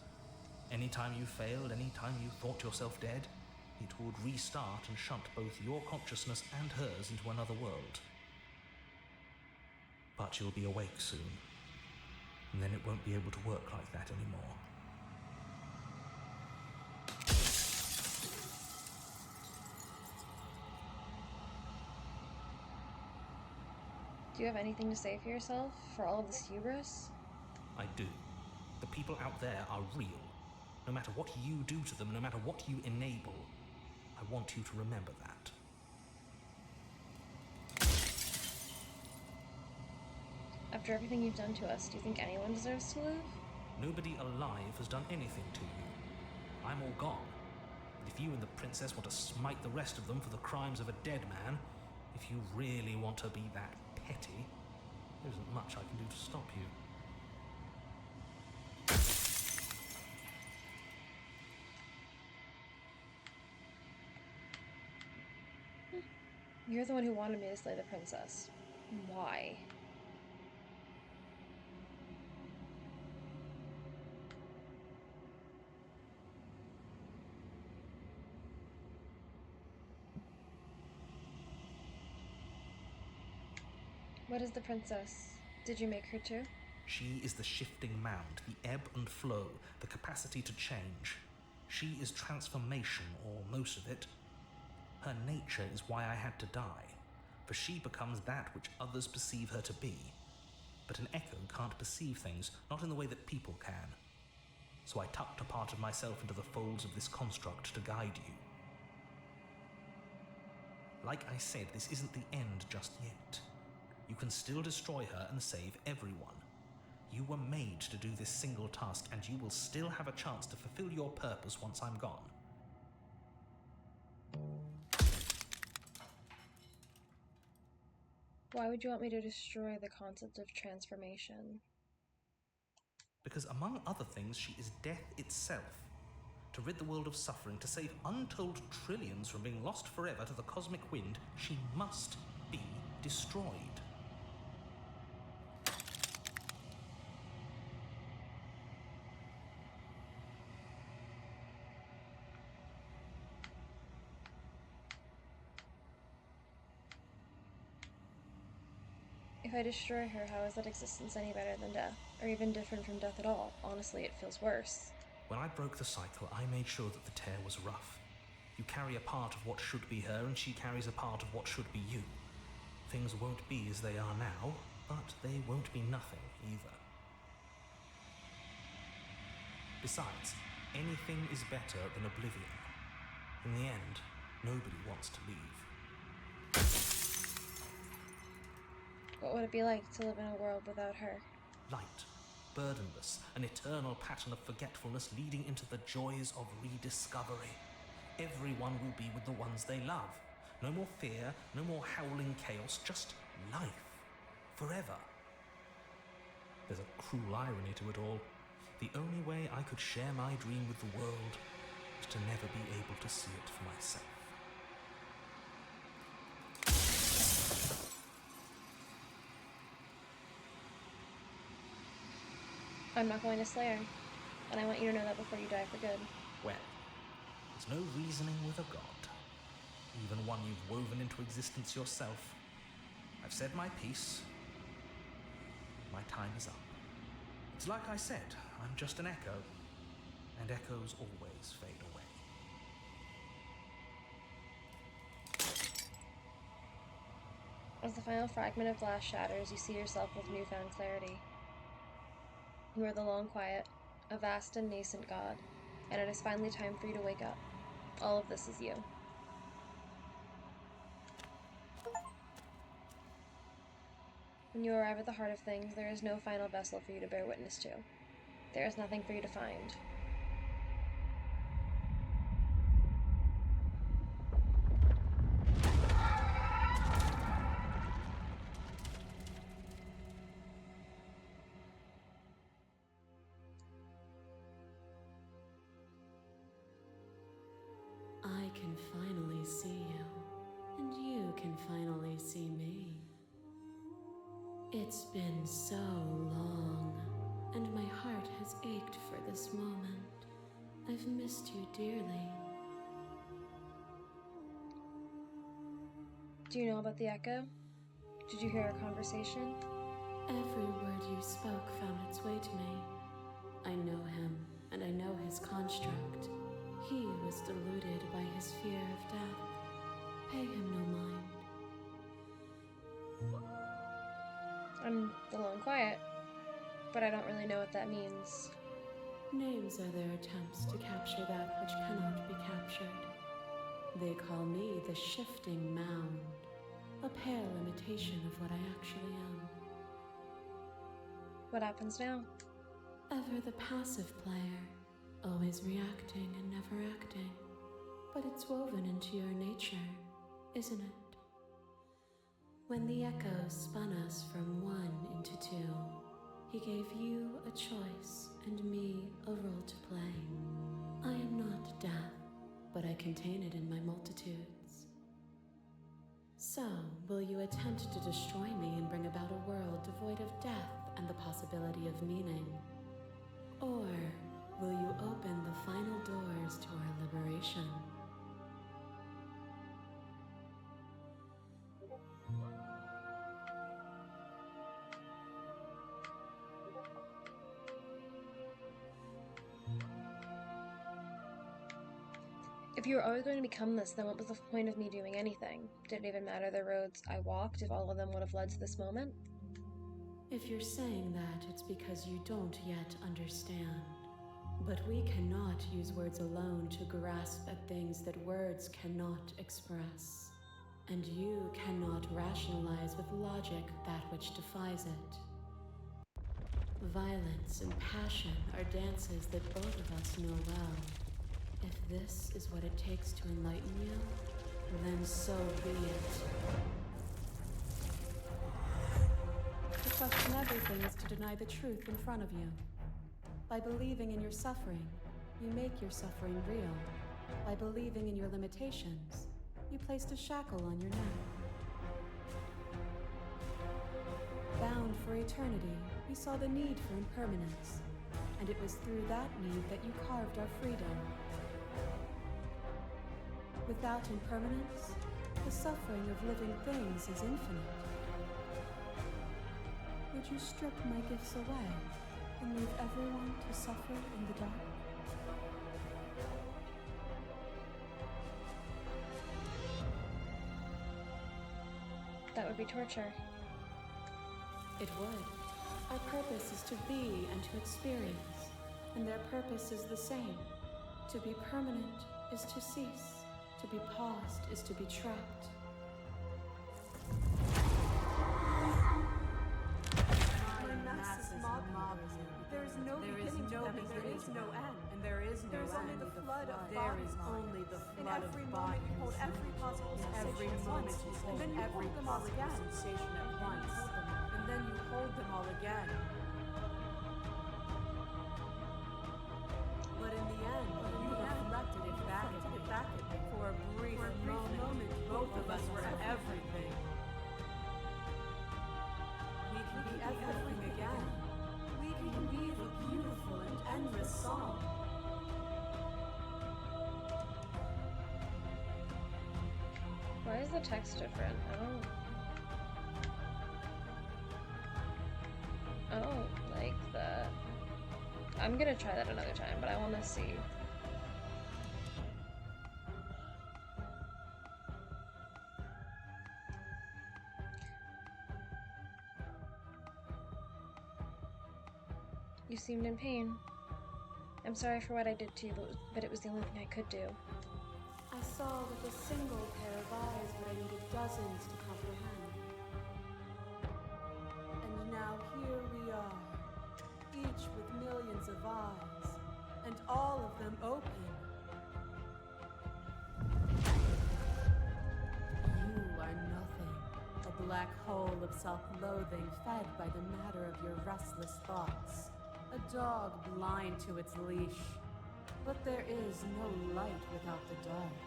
Anytime you failed, anytime you thought yourself dead, it would restart and shunt both your consciousness and hers into another world. But you'll be awake soon, and then it won't be able to work like that anymore. Do you have anything to say for yourself? For all of this hubris? I do. The people out there are real. No matter what you do to them, no matter what you enable, I want you to remember that. After everything you've done to us, do you think anyone deserves to live? Nobody alive has done anything to you. I'm all gone. And if you and the princess want to smite the rest of them for the crimes of a dead man, if you really want to be that petty, there isn't much I can do to stop you. You're the one who wanted me to slay the princess. Why? What is the princess? Did you make her too? She is the shifting mound, the ebb and flow, the capacity to change. She is transformation, or most of it. Her nature is why I had to die, for she becomes that which others perceive her to be. But an echo can't perceive things, not in the way that people can. So I tucked a part of myself into the folds of this construct to guide you. Like I said, this isn't the end just yet. You can still destroy her and save everyone. You were made to do this single task, and you will still have a chance to fulfill your purpose once I'm gone. Why would you want me to destroy the concept of transformation? Because among other things, she is death itself. To rid the world of suffering, to save untold trillions from being lost forever to the cosmic wind, she must be destroyed. If I destroy her, how is that existence any better than death? Or even different from death at all? Honestly, it feels worse. When I broke the cycle, I made sure that the tear was rough. You carry a part of what should be her, and she carries a part of what should be you. Things won't be as they are now, but they won't be nothing either. Besides, anything is better than oblivion. In the end, nobody wants to leave. What would it be like to live in a world without her? Light, burdenless, an eternal pattern of forgetfulness leading into the joys of rediscovery. Everyone will be with the ones they love. No more fear, no more howling chaos, just life. Forever. There's a cruel irony to it all. The only way I could share my dream with the world is to never be able to see it for myself. I'm not going to Slayer, and I want you to know that before you die for good. Well, there's no reasoning with a god. Even one you've woven into existence yourself. I've said my piece. My time is up. It's like I said, I'm just an echo, and echoes always fade away. As the final fragment of glass shatters, you see yourself with newfound clarity. You are the Long Quiet, a vast and nascent god, and it is finally time for you to wake up. All of this is you. When you arrive at the heart of things, there is no final vessel for you to bear witness to. There is nothing for you to find. I can finally see you, and you can finally see me. It's been so long, and my heart has ached for this moment. I've missed you dearly. Do you know about the Echo? Did you hear our conversation? Every word you spoke found its way to me. I know him, and I know his construct. He was deluded by his fear of death. Pay him no mind. I'm the Lone Quiet, but I don't really know what that means. Names are their attempts to capture that which cannot be captured. They call me the Shifting Mound, a pale imitation of what I actually am. What happens now? Ever the passive player, always reacting and never acting. But it's woven into your nature, isn't it? When the Echo spun us from one into two, he gave you a choice and me a role to play. I am not death, but I contain it in my multitudes. So, will you attempt to destroy me and bring about a world devoid of death and the possibility of meaning? Or will you open the final doors to our liberation? If you were always going to become this, then what was the point of me doing anything? Did it even matter the roads I walked if all of them would have led to this moment? If you're saying that, it's because you don't yet understand. But we cannot use words alone to grasp at things that words cannot express. And you cannot rationalize with logic that which defies it. Violence and passion are dances that both of us know well. If this is what it takes to enlighten you, then so be it. To question everything is to deny the truth in front of you. By believing in your suffering, you make your suffering real. By believing in your limitations, you placed a shackle on your neck. Bound for eternity, we saw the need for impermanence, and it was through that need that you carved our freedom. Without impermanence, the suffering of living things is infinite. Would you strip my gifts away and leave everyone to suffer in the dark? That would be torture. It would. Our purpose is to be and to experience, and their purpose is the same. To be permanent is to cease. To be paused is to be trapped. My masses mob you. There is no beginning to them, and there is no end. And there is no There is only end. the flood of There bodies. is only the In flood every of moment you hold bodies. every possible Every sensation at moment once, you and hold then you every hold them all possible again. sensation at once, and then you hold them all again. But in the end, you reflected it back at me. For a brief moment, both of us were everything. We can be everything again. We can weave a beautiful and endless song. Why is the text different? I don't like that. I'm gonna try that another time, but I want to see. You seemed in pain. I'm sorry for what I did to you, but it was the only thing I could do. I saw with a single pair of eyes what I needed dozens to comprehend. And now here we are, each with millions of eyes, and all of them open. You are nothing, a black hole of self-loathing fed by the matter of your restless thoughts, a dog blind to its leash. But there is no light without the dark.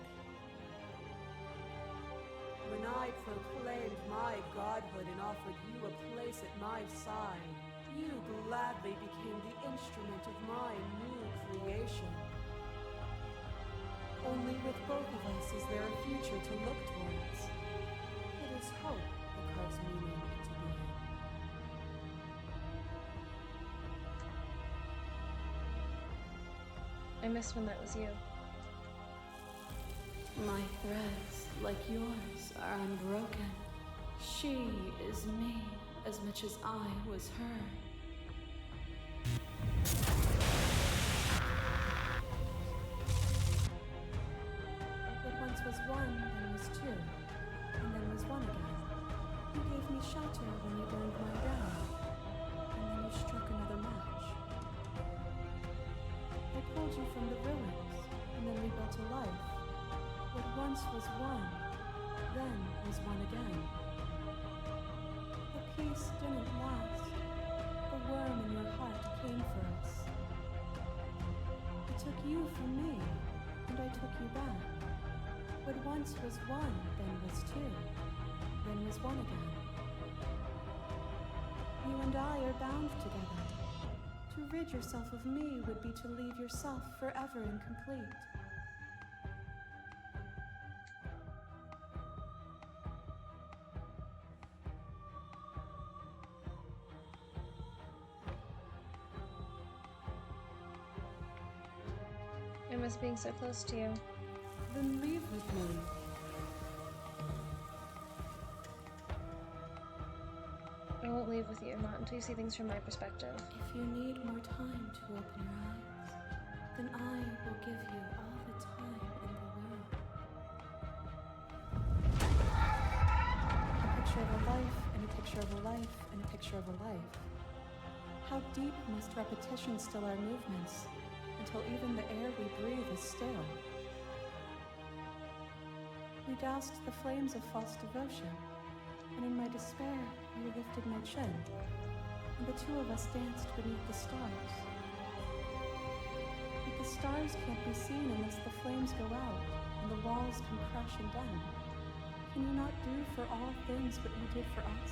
When I proclaimed my godhood and offered you a place at my side, you gladly became the instrument of my new creation. Only with both of us is there a future to look towards. It is hope that carves meaning into being. I miss when that was you. My threads, like yours, are unbroken. She is me as much as I was her. What once was one, then was two, and then was one again. You gave me shelter when you burned my down, and then you struck another match. I pulled you from the ruins, and then we built a life. What once was one, then was one again. The peace didn't last. The worm in your heart came for us. I took you from me, and I took you back. What once was one, then was two, then was one again. You and I are bound together. To rid yourself of me would be to leave yourself forever incomplete. I miss being so close to you. Then leave with me. I won't leave with you, not until you see things from my perspective. If you need more time to open your eyes, then I will give you all the time in the world. A picture of a life, and a picture of a life, and a picture of a life. How deep must repetition still our movements, until even the air we breathe is still? We doused the flames of false devotion, and in my despair, you lifted my chin, and the two of us danced beneath the stars. But the stars can't be seen unless the flames go out, and the walls come crashing down. Can you not do for all things what you did for us?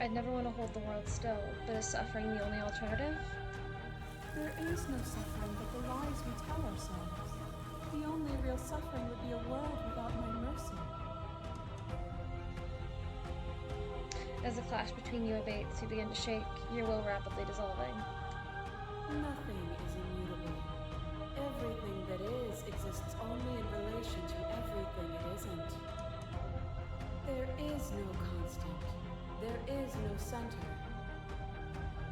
I'd never want to hold the world still, but is suffering the only alternative? There is no suffering but the lies we tell ourselves. The only real suffering would be a world without my mercy. As the clash between you abates, you begin to shake, your will rapidly dissolving. Nothing is immutable. Everything that is exists only in relation to everything it isn't. There is no constant. There is no center.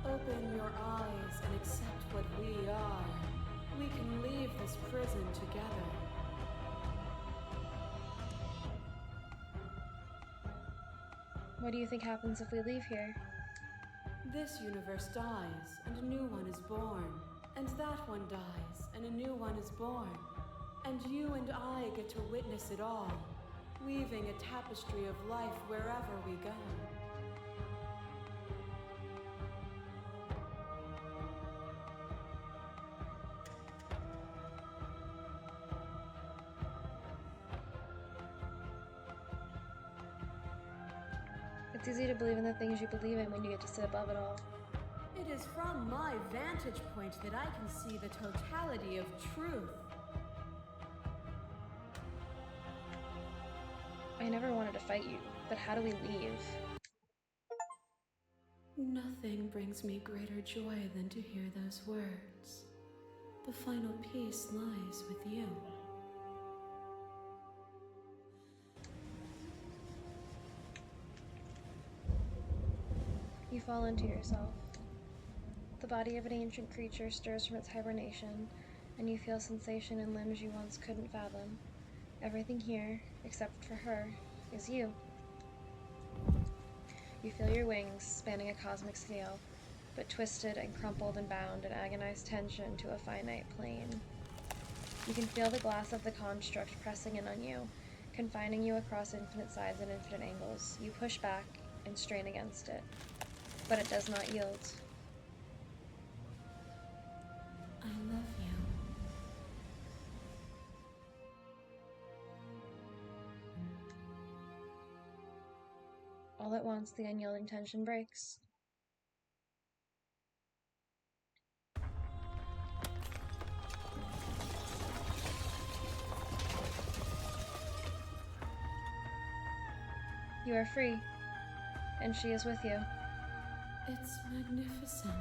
Open your eyes and accept what we are. We can leave this prison together. What do you think happens if we leave here? This universe dies, and a new one is born. And that one dies, and a new one is born. And you and I get to witness it all, weaving a tapestry of life wherever we go. It's easy to believe in the things you believe in when you get to sit above it all. It is from my vantage point that I can see the totality of truth. I never wanted to fight you, but how do we leave? Nothing brings me greater joy than to hear those words. The final peace lies with you. You fall into yourself. The body of an ancient creature stirs from its hibernation, and you feel sensation in limbs you once couldn't fathom. Everything here, except for her, is you. You feel your wings spanning a cosmic scale, but twisted and crumpled and bound in agonized tension to a finite plane. You can feel the glass of the construct pressing in on you, confining you across infinite sides and infinite angles. You push back and strain against it, but it does not yield. I love you. All at once, the unyielding tension breaks. You are free, and she is with you. It's magnificent.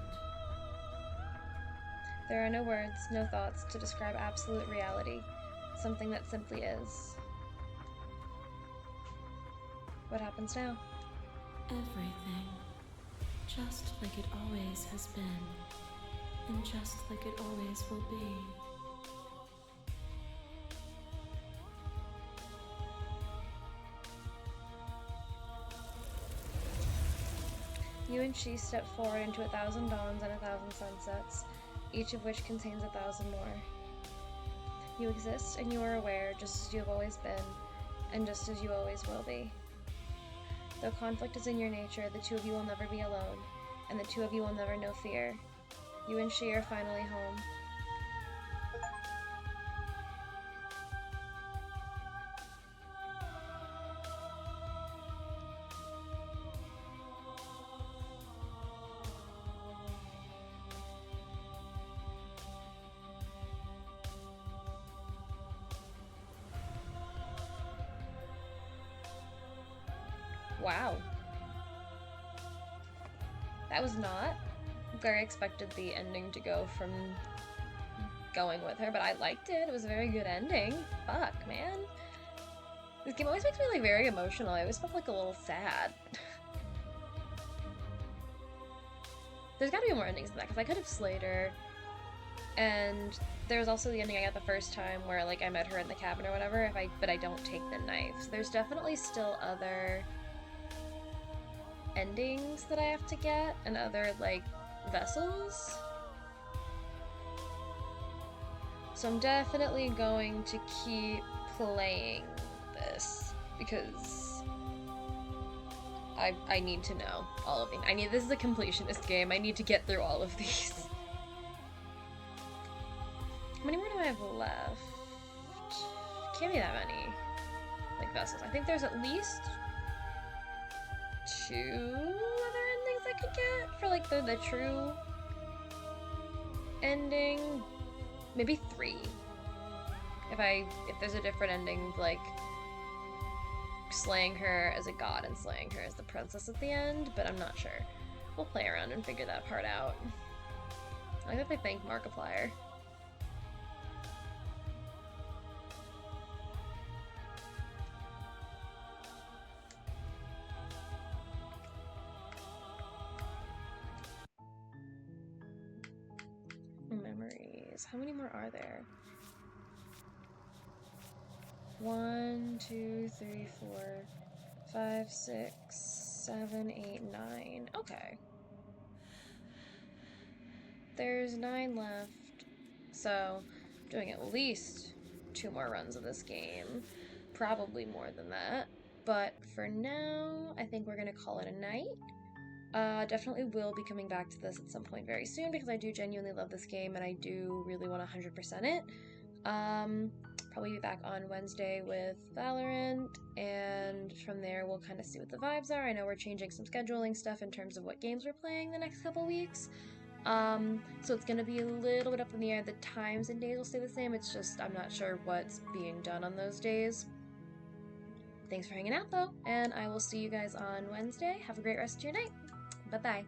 There are no words, no thoughts to describe absolute reality, something that simply is. What happens now? Everything. Just like it always has been. And just like it always will be. You and she step forward into 1,000 dawns and 1,000 sunsets, each of which contains 1,000 more. You exist and you are aware just as you have always been, and just as you always will be. Though conflict is in your nature, the two of you will never be alone, and the two of you will never know fear. You and she are finally home. Wow. That was not where I expected the ending to go from going with her, but I liked it. It was a very good ending. Fuck, man. This game always makes me like very emotional. I always felt like a little sad. There's gotta be more endings than that, because I could have slayed her. And there was also the ending I got the first time where like I met her in the cabin or whatever, but I don't take the knife. So there's definitely still other endings that I have to get, and other like vessels. So I'm definitely going to keep playing this because I need to know all of these. This is a completionist game. I need to get through all of these. How many more do I have left? Can't be that many like vessels. I think there's at least 2 other endings I could get for like the true ending. Maybe 3. If there's a different ending, like slaying her as a god and slaying her as the princess at the end, but I'm not sure. We'll play around and figure that part out. I like that they thank Markiplier. Memories. How many more are there? 1, 2, 3, 4, 5, 6, 7, 8, 9. Okay. There's 9 left. So, doing at least 2 more runs of this game. Probably more than that. But for now, I think we're going to call it a night. Definitely will be coming back to this at some point very soon because I do genuinely love this game and I do really want to 100% it. Probably be back on Wednesday with Valorant, and from there we'll kind of see what the vibes are. I know we're changing some scheduling stuff in terms of what games we're playing the next couple weeks. So it's going to be a little bit up in the air. The times and days will stay the same. It's just I'm not sure what's being done on those days. Thanks for hanging out though, and I will see you guys on Wednesday. Have a great rest of your night. Bye-bye.